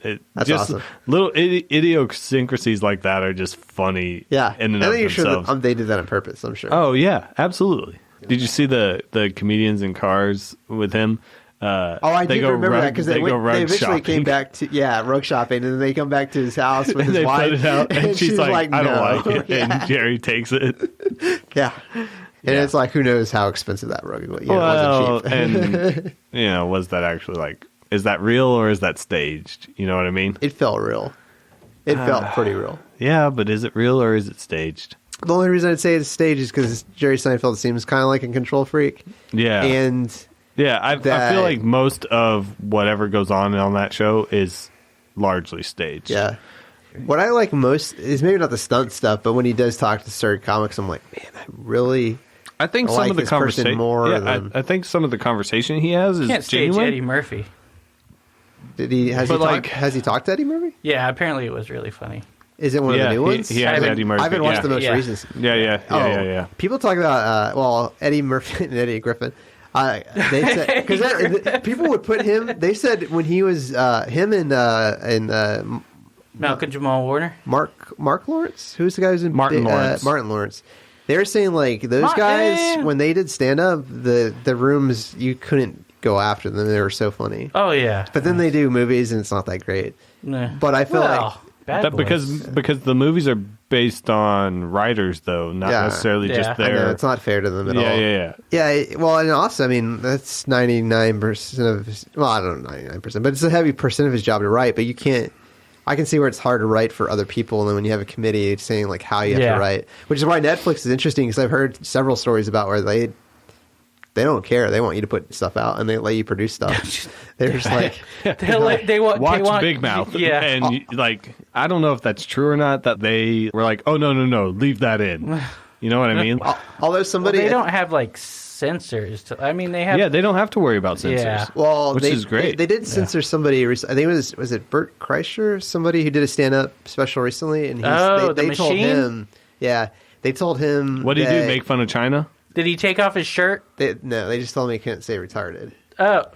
That's just awesome. Little idiosyncrasies like that are just funny. Yeah, in and of themselves. Sure they did that on purpose. I'm sure. Oh yeah, absolutely. Did you see the comedians in cars with him? I do remember that because they eventually came back to rug shopping, and then they come back to his house with his wife. Put it out, and she's like, "I don't like it," Yeah. and Jerry takes it. Yeah, And it's like, who knows how expensive that rug was. Well, it wasn't cheap. and was that actually like, is that real or is that staged? You know what I mean? It felt real. It felt pretty real. Yeah, but is it real or is it staged? The only reason I'd say it's staged is because Jerry Seinfeld seems kind of like a control freak. Yeah. And yeah, I feel like most of whatever goes on that show is largely staged. Yeah. What I like most is maybe not the stunt stuff, but when he does talk to certain comics, I'm like, man, I think some like of the this person conversation more than... I think some of the conversation he has is Can't stage genuine. Eddie Murphy. Has he talked to Eddie Murphy? Yeah, apparently it was really funny. Is it one of the new ones? He has Eddie Murphy. I haven't watched the most Yeah. recent. Yeah. People talk about Eddie Murphy and Eddie Griffin. They said because people would put him. They said when he was him and Malcolm Jamal Warner. Mark Lawrence, who's the guy who's in Martin Lawrence. Martin Lawrence. They were saying like those guys when they did stand up, the rooms you couldn't go after them. They were so funny. Oh yeah, but then they do movies and it's not that great. Nah. But I feel like Bad Boys. because the movies are based on writers though, not necessarily just I know, their. it's not fair to them at all. Yeah. Well, and also, I mean, that's 99% of his, well, I don't know 99%, but it's a heavy percent of his job to write. But you can't. I can see where it's hard to write for other people, and then when you have a committee saying like how you have to write, which is why Netflix is interesting because I've heard several stories about where they don't care. They want you to put stuff out, and they let you produce stuff. They're just like they want Big Mouth. Yeah, and like I don't know if that's true or not. That they were like, oh no, leave that in. You know what I mean? Although somebody they don't have like censors. I mean, they have. Yeah, they don't have to worry about censors. Yeah. Well, which is great. They did censor somebody. I think it was it Bert Kreischer, somebody who did a stand-up special recently, and they told him. Yeah, they told him. What did he do? Make fun of China? Did he take off his shirt? No, they just told me he couldn't say retarded. That's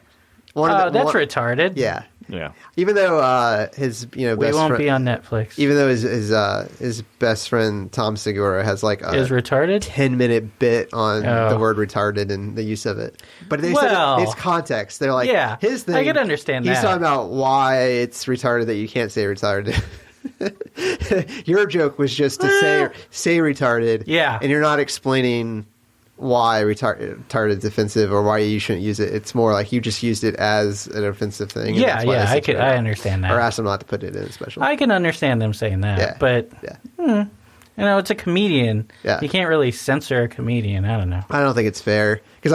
retarded. Yeah. Yeah. Even though his we won't be on Netflix. Even though his best friend Tom Segura has like is retarded 10-minute bit on the word retarded and the use of it, but they said it's context. They're like, his thing. I can understand he's that. talking about why it's retarded that you can't say retarded. Your joke was just to say retarded. Yeah, and you're not explaining why retarded is offensive or why you shouldn't use it. It's more like you just used it as an offensive thing. I understand that. Or asked them not to put it in a special. I can understand them saying that, but it's a comedian. Yeah. You can't really censor a comedian. I don't know. I don't think it's fair because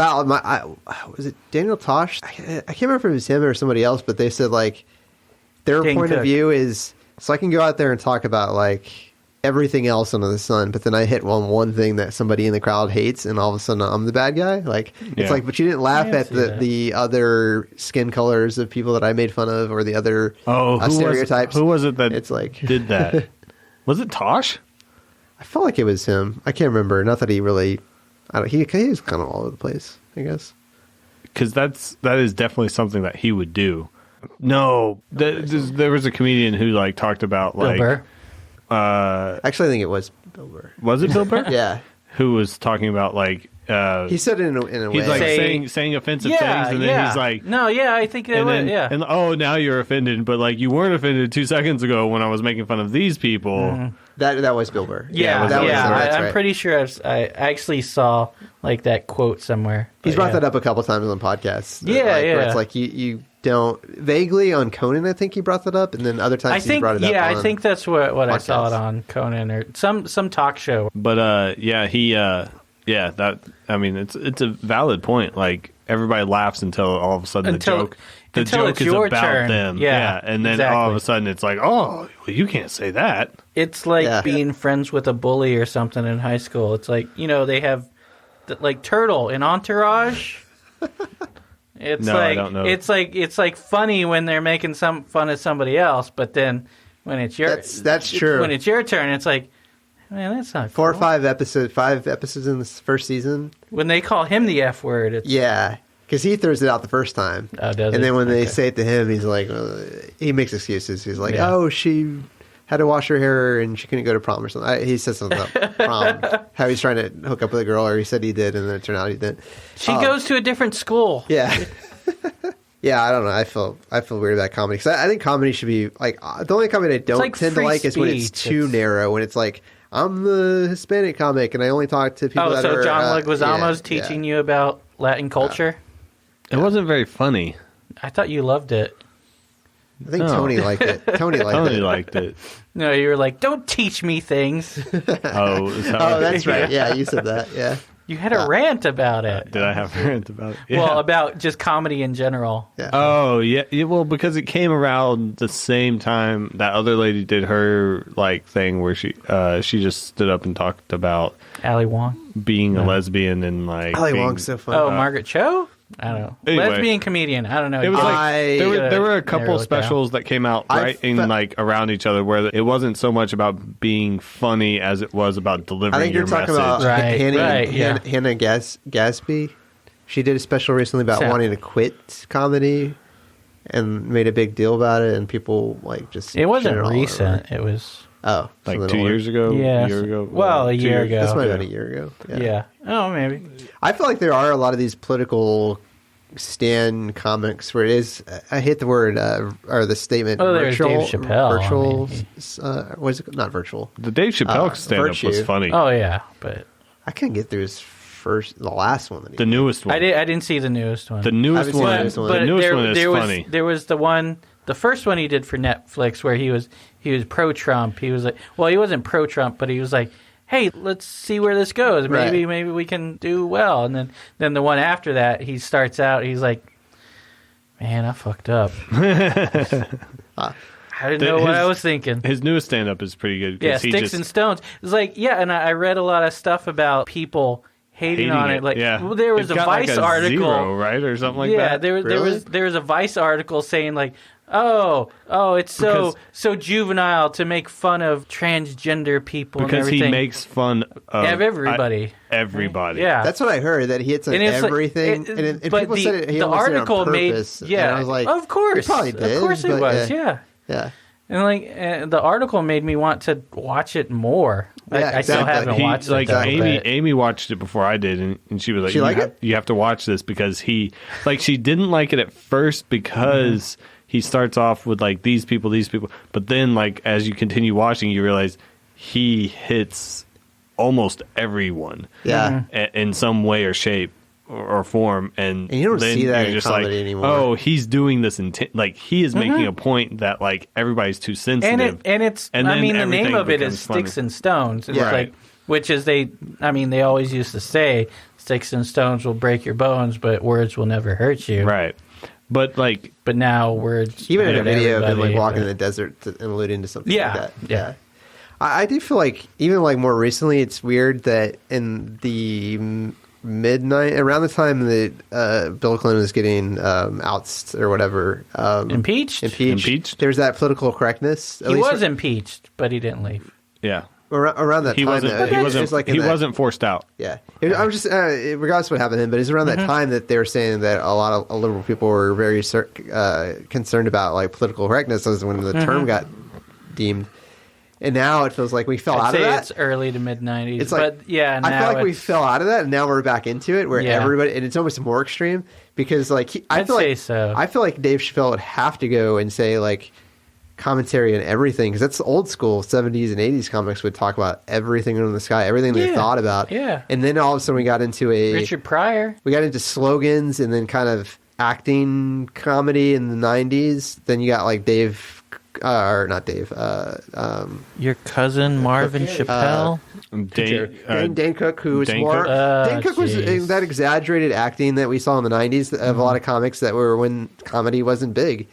was it Daniel Tosh? I can't remember if it was him or somebody else, but they said like their point of view is so I can go out there and talk about like everything else under the sun, but then I hit one thing that somebody in the crowd hates, and all of a sudden I'm the bad guy. Like it's like, but you didn't laugh at the other skin colors of people that I made fun of, or the other stereotypes. Who was it that it's like did that? Was it Tosh? I felt like it was him. I can't remember. Not that he really. He was kind of all over the place, I guess. Because that is definitely something that he would do. No, there was a comedian who like talked about like. Bill Burr? Actually, I think it was Bill Burr. Was it Bill Burr? Yeah. Who was talking about like he said it in a way. He's like saying offensive things, and then he's like, "No, I think that was, and oh, now you're offended, but like you weren't offended 2 seconds ago when I was making fun of these people." Mm-hmm. That was Bill Burr. I'm pretty sure I actually saw like that quote somewhere. He's brought that up a couple times on podcasts. Where it's like you don't vaguely on Conan. I think he brought that up, and then other times he brought it up. I think that's what I saw it on Conan or some talk show. But that I mean it's a valid point. Like everybody laughs until all of a sudden the joke is about turn. them. Yeah, and then all of a sudden it's like, oh, well, you can't say that. It's like being friends with a bully or something in high school. It's like they have like Turtle in Entourage. It's I don't know. It's like funny when they're making some fun of somebody else, but then when it's your that's true. When it's your turn, it's like, man, that's not 4 or 5 episodes. 5 episodes in the first season. When they call him the F word, it's... because he throws it out the first time, and then when they say it to him, he's like, he makes excuses. He's like, oh, she had to wash her hair and she couldn't go to prom or something. He said something about prom, how he's trying to hook up with a girl, or he said he did, and then it turned out he didn't. She goes to a different school. Yeah. Yeah, I don't know. I feel weird about comedy because I think comedy should be like the only comedy I don't tend to like is when it's too narrow. When it's like I'm the Hispanic comic, and I only talk to people that are... John Leguizamo's teaching you about Latin culture? It wasn't very funny. I thought you loved it. I think Tony liked it. Tony liked it. No, you were like, don't teach me things. That's right. Yeah, you said that. Yeah. You had a rant about it. Did I have a rant about it? Yeah. Well, about just comedy in general. Yeah. Oh, yeah. Well, because it came around the same time that other lady did her thing where she just stood up and talked about Ali Wong being a lesbian and Ali Wong's so funny. Oh, Margaret Cho? I don't know. Anyway, lesbian comedian. I don't know. It was there were a couple specials that came out around each other where it wasn't so much about being funny as it was about delivering your message. I think you're talking about Hannah Gadsby. She did a special recently about wanting to quit comedy and made a big deal about it, and people just... It wasn't recent. It was... Oh. 2 years ago? Yeah. A year ago? Well, a year ago. This might have been a year ago. Yeah. Oh, maybe. I feel like there are a lot of these political stand comics where it is... I hate the word, or the statement... Oh, there's Dave Chappelle. Virtual... was it not virtual? The Dave Chappelle stand-up was funny. Oh, yeah, but... I couldn't get through the last one. The newest one. I didn't see the newest one. The newest one is funny. There was the one... The first one he did for Netflix where he was pro-Trump. He was like, well, he wasn't pro-Trump, but he was like, hey, let's see where this goes. Maybe we can do well. And then the one after that, he starts out, he's like, man, I fucked up. I didn't know what I was thinking. His newest stand-up is pretty good. Yeah, Sticks and Stones. It's like, and I read a lot of stuff about people hating on it. Well, there was a Vice article, 0, right, or something like that. Yeah, there was a Vice article saying like, oh, it's so juvenile to make fun of transgender people because and everything. He makes fun of everybody. Everybody. Yeah, that's what I heard. That he hits on everything. And people said it. The article made. Yeah, and I was like, of course, he probably did. Of course it was. Yeah. And the article made me want to watch it more. I still haven't watched it. Amy watched it before I did, and she was like, you have to watch this because she didn't like it at first because he starts off with these people, but then as you continue watching, you realize he hits almost everyone in some way or shape or form, and you don't see that in just comedy anymore. Oh, he's doing this he is making a point that everybody's too sensitive, and the name of it is Sticks and Stones. It's which is they always used to say sticks and stones will break your bones, but words will never hurt you. Right. But now words even in a video of him walking in the desert and alluding to something like that. Yeah. I do feel like even more recently, it's weird that in the midnight around the time that Bill Clinton was getting outs or whatever, impeached. There's that political correctness. He was impeached, but he didn't leave. Yeah. Around that time, he wasn't forced out. Yeah, I was just regardless of what happened then, but it's around that time that they were saying that a lot of liberal people were very concerned about political correctness as when the term got deemed. And now it feels like we fell out of that. It's early to mid 90s. It's I feel like we fell out of that, and now we're back into it, where everybody, and it's almost more extreme because I feel like Dave Chappelle would have to go and say commentary on everything, because that's old school 70s and 80s comics would talk about everything in the sky, everything they thought about. Yeah. And then all of a sudden we got into Richard Pryor. We got into slogans and then kind of acting comedy in the 90s. Then you got Dave, or not Dave. Your cousin Marvin Chappelle. Dane Cook, who was more... Dane Cook was that exaggerated acting that we saw in the 90s of a lot of comics that were when comedy wasn't big.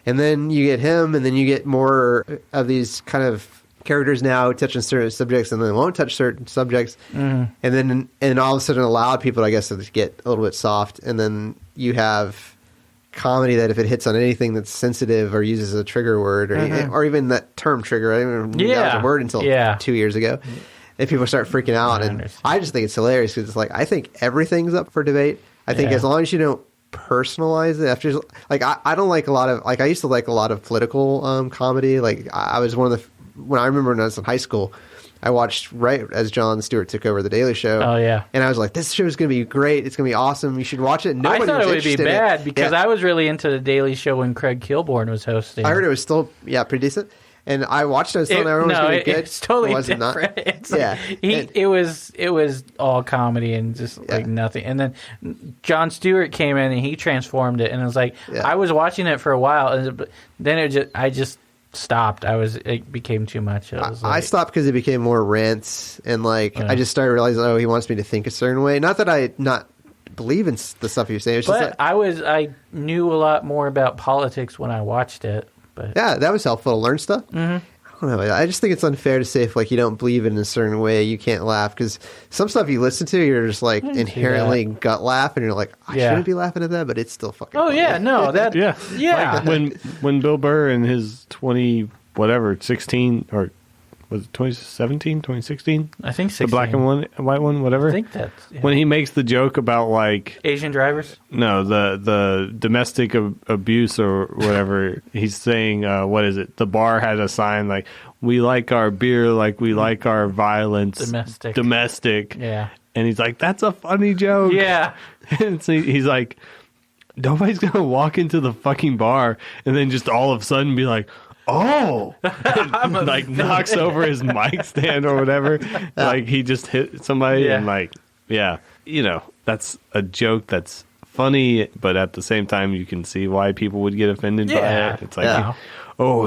And then you get him, and then you get more of these kind of characters now touching certain subjects, and then won't touch certain subjects. And then all of a sudden allowed people, I guess, to get a little bit soft. And then you have comedy that if it hits on anything that's sensitive or uses a trigger word, or even that term trigger, I didn't even know that was a word until 2 years ago. And people start freaking out. And I just think it's hilarious because it's I think everything's up for debate. I think as long as you don't personalize it after I don't like a lot of I used to like a lot of political comedy. I was one of the when I remember when I was in high school, I watched right as Jon Stewart took over the Daily Show. Oh yeah, and I was like, this show is going to be great. It's going to be awesome. You should watch it. I thought it would be bad because I was really into the Daily Show when Craig Kilborn was hosting. I heard it was still pretty decent. And I watched it. I was telling everyone it was going to be good. It's totally it wasn't different. Not. It's like, it was all comedy and just like nothing. And then Jon Stewart came in and he transformed it. And it was like I was watching it for a while, and then I just stopped. It became too much. I stopped because it became more rants, and I just started realizing, he wants me to think a certain way. Not that I not believe in the stuff you're saying. It's but just I knew a lot more about politics when I watched it. But yeah, that was helpful to learn stuff. Mm-hmm. I don't know. I just think it's unfair to say if you don't believe in a certain way, you can't laugh, because some stuff you listen to, you're just inherently gut laugh, and you're like, I shouldn't be laughing at that, but it's still fucking. Oh funny. yeah, no, that yeah. Like when Bill Burr in his 16 or was it 2017, 2016? I think 16. The black and white one, whatever. I think that's when he makes the joke about Asian drivers. No, the domestic abuse or whatever. He's saying, what is it? The bar had a sign like, "We like our beer like we like our violence." Domestic. Yeah. And he's like, "That's a funny joke." Yeah. And so he's like, nobody's gonna walk into the fucking bar and then just all of a sudden be like, "Oh," and, knocks over his mic stand or whatever. He just hit somebody and that's a joke that's funny, but at the same time you can see why people would get offended by it. It's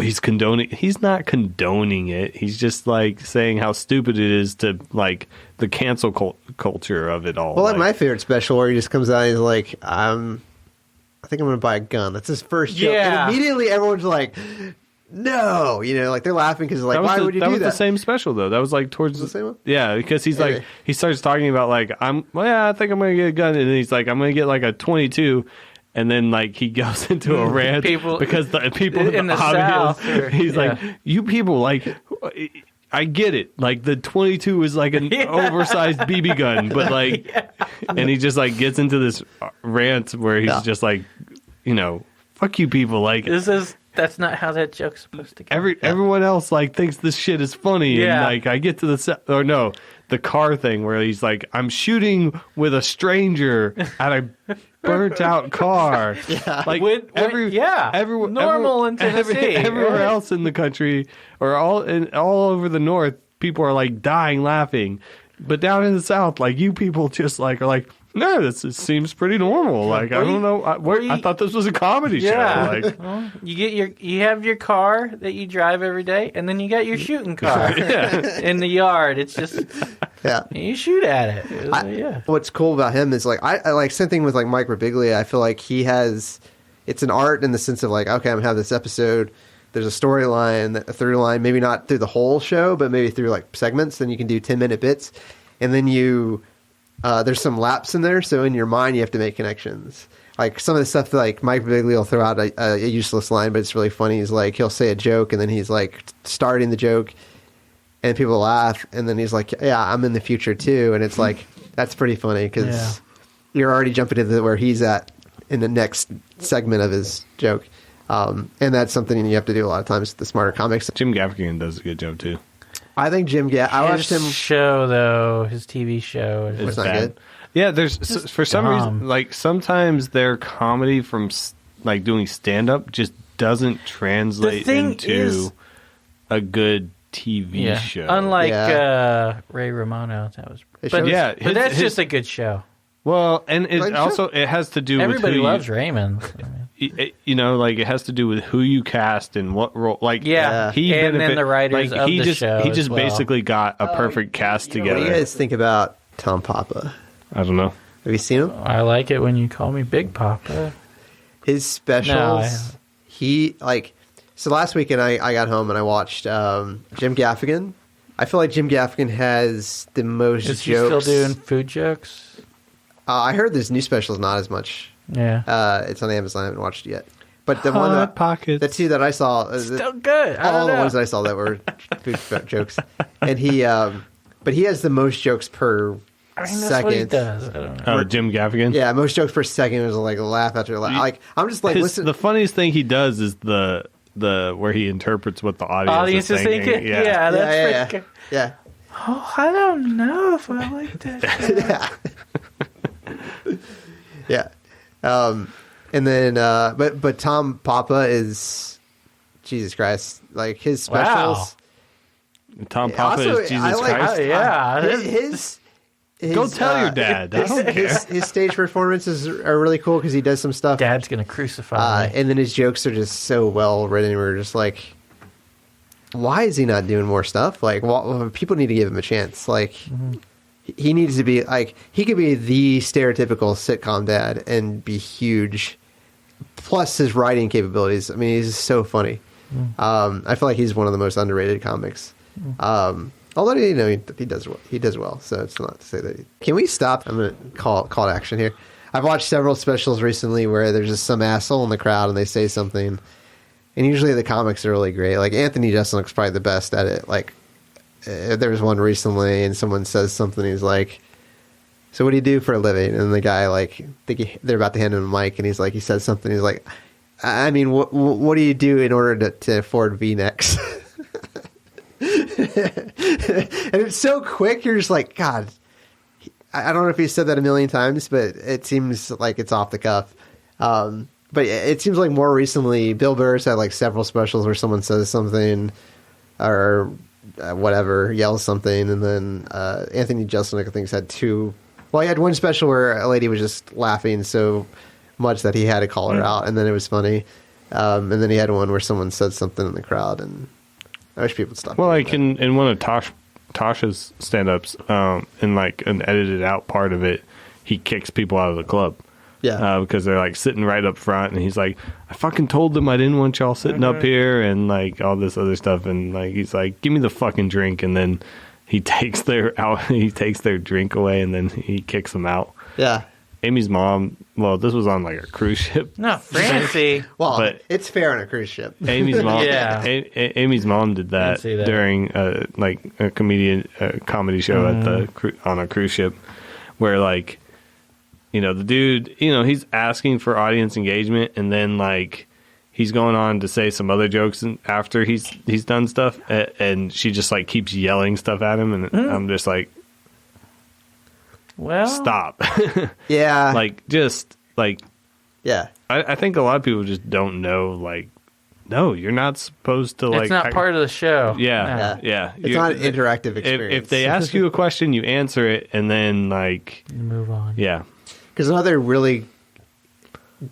he's condoning. He's not condoning it. He's just saying how stupid it is to the cancel culture of it all. Well, my favorite special where he just comes out and he's like, I think I'm going to buy a gun. That's his first joke. Yeah. And immediately everyone's like, no, they're laughing because why would you do that? That was the same special though. That was towards the same one. Yeah, because he's he starts talking about I think I'm gonna get a gun, and then he's like, I'm gonna get a 22, and then he goes into a rant because the people in the South. He's like, you people I get it. The 22 is an oversized BB gun, but and he just gets into this rant where he's just fuck you people. That's not how that joke's supposed to go. Everyone else thinks this shit is funny, and I get to the car thing where he's like, I'm shooting with a stranger at a burnt out car. Normal in Tennessee. Everywhere else in the country or all over the North, people are dying laughing, but down in the South, you people just are like, no, it seems pretty normal. I don't know. I thought this was a comedy show. Well, you have your car that you drive every day, and then you got your shooting car in the yard. It's just you shoot at it. What's cool about him is I like same thing with Mike Birbiglia. I feel like he has it's an art in the sense of okay, I'm gonna have this episode. There's a storyline, a through line, maybe not through the whole show, but maybe through segments. Then you can do 10-minute bits, and then you. There's some laps in there, so in your mind you have to make connections. Some of the stuff that Mike Birbiglia will throw out a useless line, but it's really funny. He's he'll say a joke, and then he's starting the joke, and people laugh, and then he's like, "Yeah, I'm in the future too," and it's that's pretty funny because you're already jumping into where he's at in the next segment of his joke, and that's something you have to do a lot of times with the smarter comics. Jim Gaffigan does a good job too. I think I watched him show though. His TV show is not good. Yeah, there's for some reason sometimes their comedy from doing stand up just doesn't translate into a good TV show. Unlike Ray Romano, that was. But that's just a good show. Well, and it has to do with everybody loves Raymond. It has to do with who you cast and what role. And then the writers of the show. He just basically got a perfect cast together. What do you guys think about Tom Papa? I don't know. Have you seen him? I like it when you call me Big Papa. His specials, So last weekend I got home and I watched Jim Gaffigan. I feel like Jim Gaffigan has the most jokes. Is he still doing food jokes? I heard this new special is not as much. Yeah. It's on Amazon. I haven't watched it yet. But the the two that I saw, still good. All the ones that I saw that were food jokes, and but he has the most jokes per second. That's what he does. I don't know. Jim Gaffigan. Yeah, most jokes per second is laugh after laugh. I'm just listen. The funniest thing he does is the where he interprets what the audience is thinking. Yeah, that's pretty good. Yeah. Oh, I don't know if I like that. Yeah. And then, but Tom Papa is Jesus Christ, like his specials. Tom Papa is Jesus Christ. His go tell your dad. I don't care. His stage performances are really cool because he does some stuff. Dad's gonna crucify me. And then his jokes are just so well written. We're just like, why is he not doing more stuff? Like, people need to give him a chance. Like, he needs to be like, he could be the stereotypical sitcom dad and be huge. Plus his writing capabilities. I mean, he's so funny. I feel like he's one of the most underrated comics. Although he does well. He does well. So it's not to say that. Can we stop? I'm gonna call to action here. I've watched several specials recently where there's just some asshole in the crowd and they say something. And usually the comics are really great. Like Anthony Jeselnik's probably the best at it. Like there was one recently and someone says something. He's like, "So what do you do for a living?" And the guy they're about to hand him a mic and he says something. He's like, "I mean, what do you do in order to afford V-necks?" And it's so quick. You're just like, God. I don't know if he said that a million times, but it seems like it's off the cuff. But it seems like more recently, Bill Burr's had like several specials where someone says something or whatever, yells something, and then Anthony Jeselnik, I think, had two. Well, he had one special where a lady was just laughing so much that he had to call her out, and then it was funny. And then he had one where someone said something in the crowd, and I wish people would stop. Well, like in one of Tasha's stand-ups, in like an edited out part of it, he kicks people out of the club. Yeah. Because they're like sitting right up front, and he's like, I fucking told them I didn't want y'all sitting up here, and like all this other stuff, and like he's like, give me the fucking drink, and then he takes their drink away, and then he kicks them out. Yeah. Amy's mom, well, this was on like a cruise ship. Not fancy. Well, but it's fair on a cruise ship. Amy's mom, Yeah. Amy's mom did that during like a comedy show on a cruise ship, where like, you know, the dude, you know, he's asking for audience engagement, and then like he's going on to say some other jokes after he's done stuff, and she just like keeps yelling stuff at him, and I'm just like, well, stop. Yeah. Like, just like, yeah. I think a lot of people just don't know, like, no, you're not supposed to, like... It's not part of the show. Yeah. It's not an interactive experience. If they ask you a question, you answer it, and then, like... You move on. Yeah. Because another really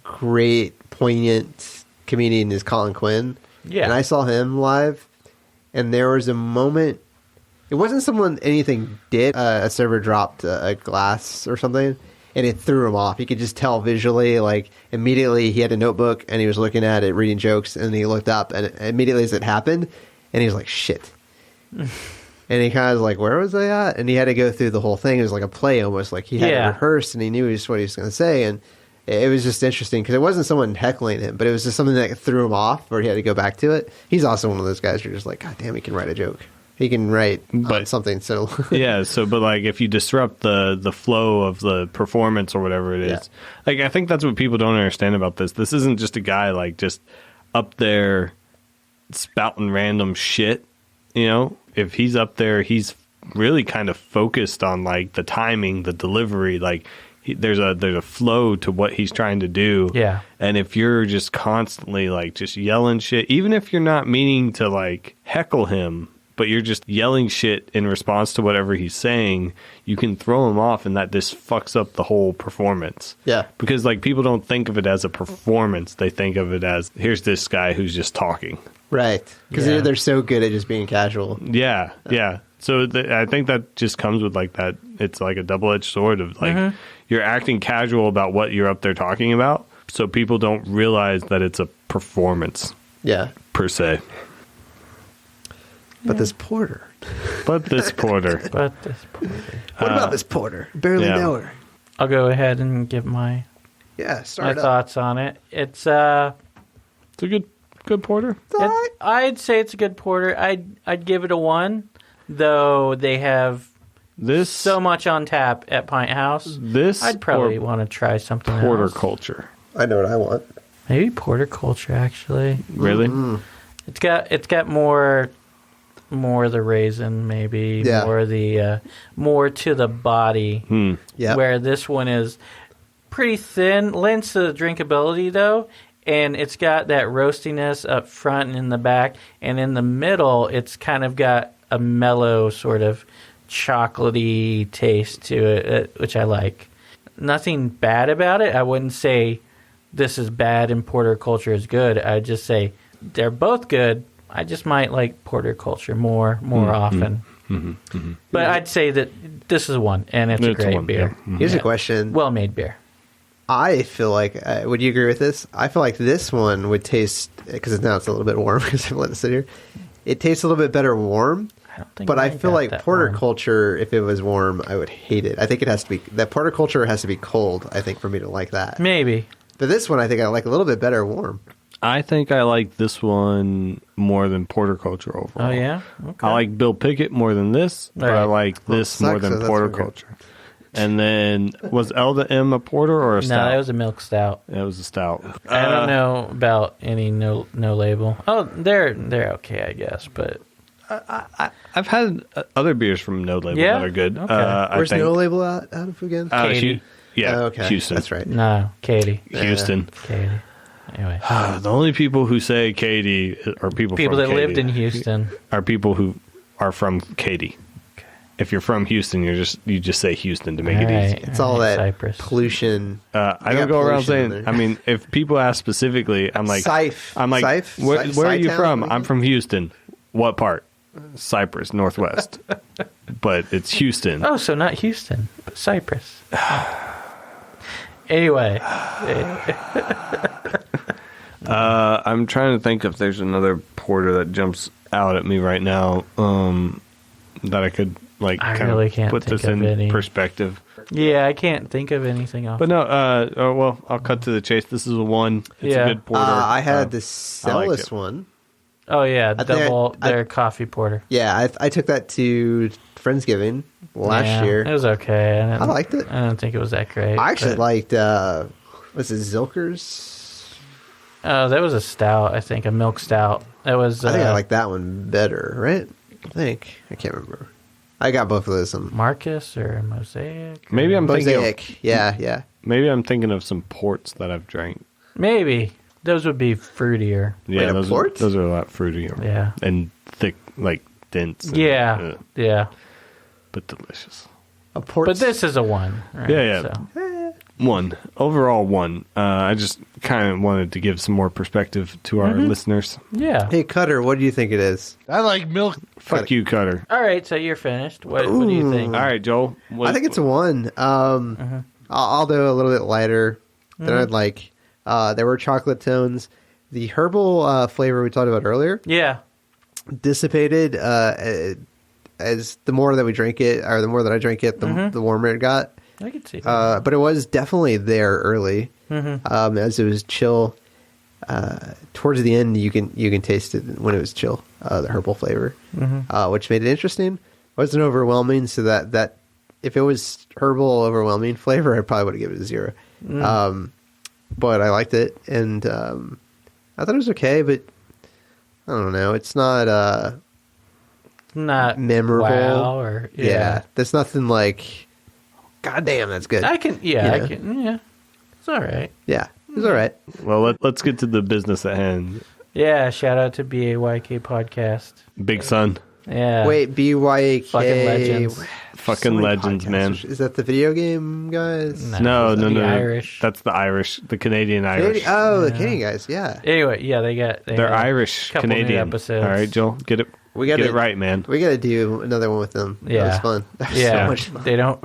great, poignant comedian is Colin Quinn. Yeah. And I saw him live, and there was a moment... It wasn't anything did. A server dropped a glass or something, and it threw him off. You could just tell visually, like, immediately he had a notebook, and he was looking at it, reading jokes, and he looked up, and immediately as it happened, and he was like, shit. And he kind of was like, where was I at? And he had to go through the whole thing. It was like a play almost. Like, he had to rehearse, and he knew just what he was going to say, and it was just interesting, because it wasn't someone heckling him, but it was just something that threw him off, or he had to go back to it. He's also one of those guys who are just like, God damn, he can write a joke. He can write on something, so... Yeah, but like, if you disrupt the flow of the performance or whatever it is, like, I think that's what people don't understand about this. This isn't just a guy, like, just up there spouting random shit, you know? If he's up there, he's really kind of focused on, like, the timing, the delivery, like... There's a flow to what he's trying to do. Yeah. And if you're just constantly, like, just yelling shit, even if you're not meaning to, like, heckle him, but you're just yelling shit in response to whatever he's saying, you can throw him off, and that just fucks up the whole performance. Yeah. Because, like, people don't think of it as a performance. They think of it as, here's this guy who's just talking. Right. Because they're so good at just being casual. Yeah, yeah. So I think that just comes with, like, that. It's like a double-edged sword of, like, you're acting casual about what you're up there talking about, so people don't realize that it's a performance. Yeah. Per se. But this porter. But this porter. What about this porter? Barely know her. I'll go ahead and give my thoughts on it. It's a good porter. I'd say it's a good porter. I'd give it a 1, though they have so much on tap at Pinthouse. I'd probably want to try something else. Porter culture. I know what I want. Maybe porter culture, actually. Really? Mm-hmm. It's got more of the raisin, maybe more to the body. Yeah. Where this one is pretty thin, lends to the drinkability though, And it's got that roastiness up front and in the back. And in the middle, it's kind of got a mellow sort of chocolatey taste to it, which I like. Nothing bad about it. I wouldn't say this is bad and porterculture is good. I'd just say they're both good. I just might like porterculture more often. But I'd say that this is one, and it's a great beer. Yeah. Here's a question. Well-made beer. I feel like, would you agree with this? I feel like this one would taste, because now it's a little bit warm because I've let it sit here. It tastes a little bit better warm. But I feel like porterculture, if it was warm, I would hate it. I think it has to be, that porterculture has to be cold, I think, for me to like that. Maybe. But this one, I think I like a little bit better warm. I think I like this one more than porterculture overall. Oh, yeah? Okay. I like Bill Pickett more than this, but I like this more than porterculture. And then, was L to M a porter or a stout? No, that was a milk stout. That was a stout. I don't know about any no label. Oh, they're okay, I guess, but... I've had other beers from No Label that are good. Okay. Where's No Label out of again? Katie. Okay. Houston. That's right. No, Katie. Houston. Katie. Anyway. The only people who say Katie are people from that Katie. lived in Houston. Are people who are from Katy. Okay. If you're from Houston, you just say Houston to make it easy. It's all that Cypress. pollution. I don't go around saying. I mean, if people ask specifically, I'm like, Syph. Where are you from? I'm from Houston. What part? Cypress, Northwest. But it's Houston. Oh, so not Houston, but Cypress. Anyway. I'm trying to think if there's another porter that jumps out at me right now that I could really can't put think this of in any. perspective. Yeah, I can't think of anything else. But no, well, I'll cut to the chase. This is a one. It's a good porter. I had the Celis one. Oh, yeah, their coffee porter. Yeah, I took that to Friendsgiving last year. It was okay. I liked it. I don't think it was that great. I actually liked, was it Zilker's? Oh, that was a stout, I think, a milk stout. That was. I think I like that one better, right? I can't remember. I got both of those. Marcus or Mosaic? Maybe I'm Mosaic. thinking. Yeah. Maybe I'm thinking of some ports that I've drank. Maybe. Those would be fruitier. Yeah, those are a lot fruitier. Yeah. And thick, dense. And, yeah. But delicious. A port. But this is a one. Right? Yeah. So. One. Overall, one. I just kind of wanted to give some more perspective to our listeners. Yeah. Hey, Cutter, what do you think it is? I like milk. Fuck you, Cutter. All right, so you're finished. What do you think? All right, Joel. I think it's a one. I'll do a little bit lighter than I'd like. There were chocolate tones. The herbal flavor we talked about earlier. Yeah. Dissipated as the more that we drink it, or the more that I drink it, the warmer it got. I could see that. But it was definitely there early. As it was chill. Towards the end, you can taste it when it was chill. The herbal flavor, which made it interesting. Wasn't overwhelming, so that if it was herbal overwhelming flavor, I probably would have given it a 0. But I liked it, and I thought it was okay. But I don't know. It's not not memorable. Wow, or there's nothing like. God damn, that's good. I can. It's all right. Yeah, it's all right. Well, let's get to the business at hand. Yeah, shout out to BAYK Podcast. Big Son. Yeah. Wait, BYK. Fucking legends. Fucking legends, man. Is that the video game guys? No. Irish. That's the Canadian Irish. The Canadian guys, yeah. Anyway, yeah, they're Irish couple Canadian new episodes. All right, Joel, get it right, man. We got to do another one with them. Yeah. That was fun. That was so much fun. They don't.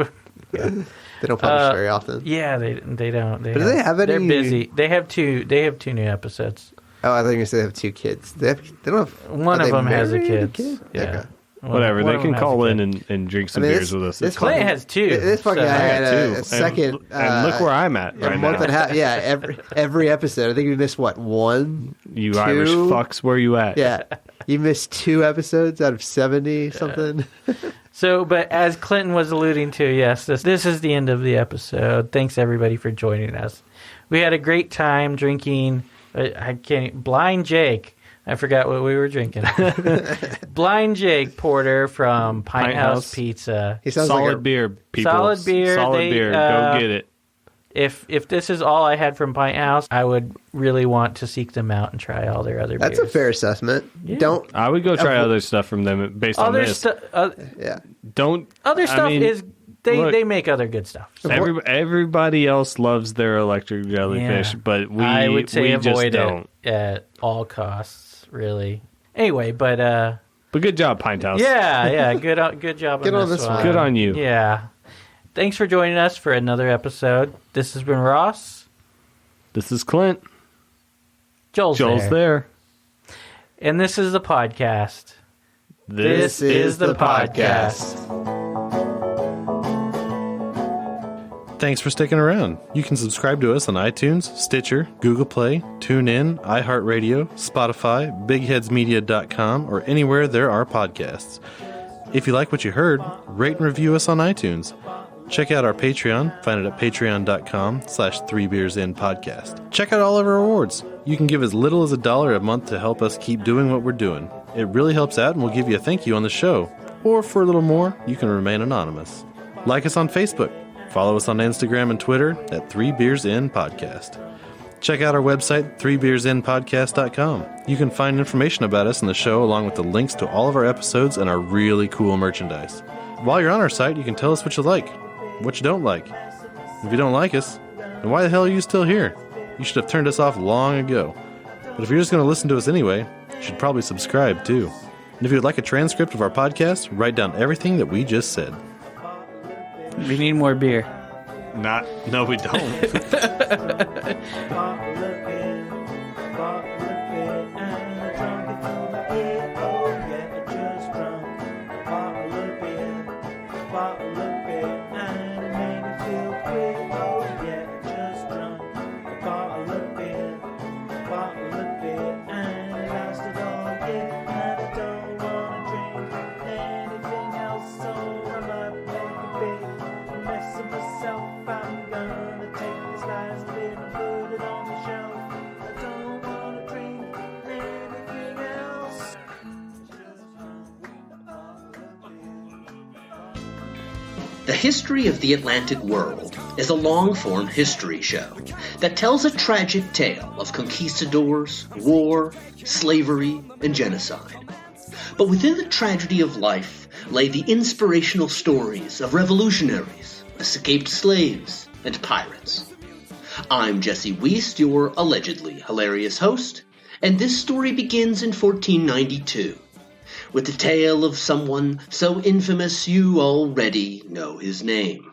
They don't publish very often. Yeah, they don't. Do they have any? They're busy. They have two new episodes. Oh, I thought you were going to say they have 2 kids. They don't have. One of them has a kid. Yeah. Okay. Whatever. They can call in and drink some beers with us. Clint has 2. This fucking guy had a second. And look where I'm at right a month now. and a half. Yeah, every episode. I think we missed one. You 2? Irish fucks, where you at? Yeah, you missed 2 episodes out of 70 something. So, but as Clinton was alluding to, yes, this is the end of the episode. Thanks everybody for joining us. We had a great time drinking. Blind Jake. I forgot what we were drinking. Blind Jake Porter from Pinthouse Pizza. He sounds solid like beer, people. Solid beer. Solid beer. Go get it. If this is all I had from Pinthouse, I would really want to seek them out and try all their other beers. That's a fair assessment. Yeah. I would go try other stuff from them based on this. Yeah. Other stuff is they make other good stuff. So. Everybody else loves their electric jellyfish, but I would say avoid don't. it at all costs, really. Anyway, but good job, Pinthouse. Yeah, good job on this one. Good on you. Yeah. Thanks for joining us for another episode. This has been Ross. This is Clint. Joel's there. And this is the podcast. This is the podcast. Thanks for sticking around. You can subscribe to us on iTunes, Stitcher, Google Play, TuneIn, iHeartRadio, Spotify, BigHeadsMedia.com, or anywhere there are podcasts. If you like what you heard, rate and review us on iTunes. Check out our Patreon. Find it at patreon.com/3beersinpodcast. Check out all of our awards. You can give as little as $1 a month to help us keep doing what we're doing. It really helps out and we'll give you a thank you on the show. Or for a little more, you can remain anonymous. Like us on Facebook. Follow us on Instagram and Twitter at 3beersinpodcast. Check out our website, 3beersinpodcast.com. You can find information about us and the show along with the links to all of our episodes and our really cool merchandise. While you're on our site, you can tell us what you like, what you don't like. If you don't like us, then why the hell are you still here? You should have turned us off long ago. But if you're just going to listen to us anyway, you should probably subscribe too. And if you would like a transcript of our podcast, write down everything that we just said. We need more beer. No, we don't. The History of the Atlantic World is a long-form history show that tells a tragic tale of conquistadors, war, slavery, and genocide. But within the tragedy of life lay the inspirational stories of revolutionaries, escaped slaves, and pirates. I'm Jesse Wiest, your allegedly hilarious host, and this story begins in 1492. With the tale of someone so infamous you already know his name.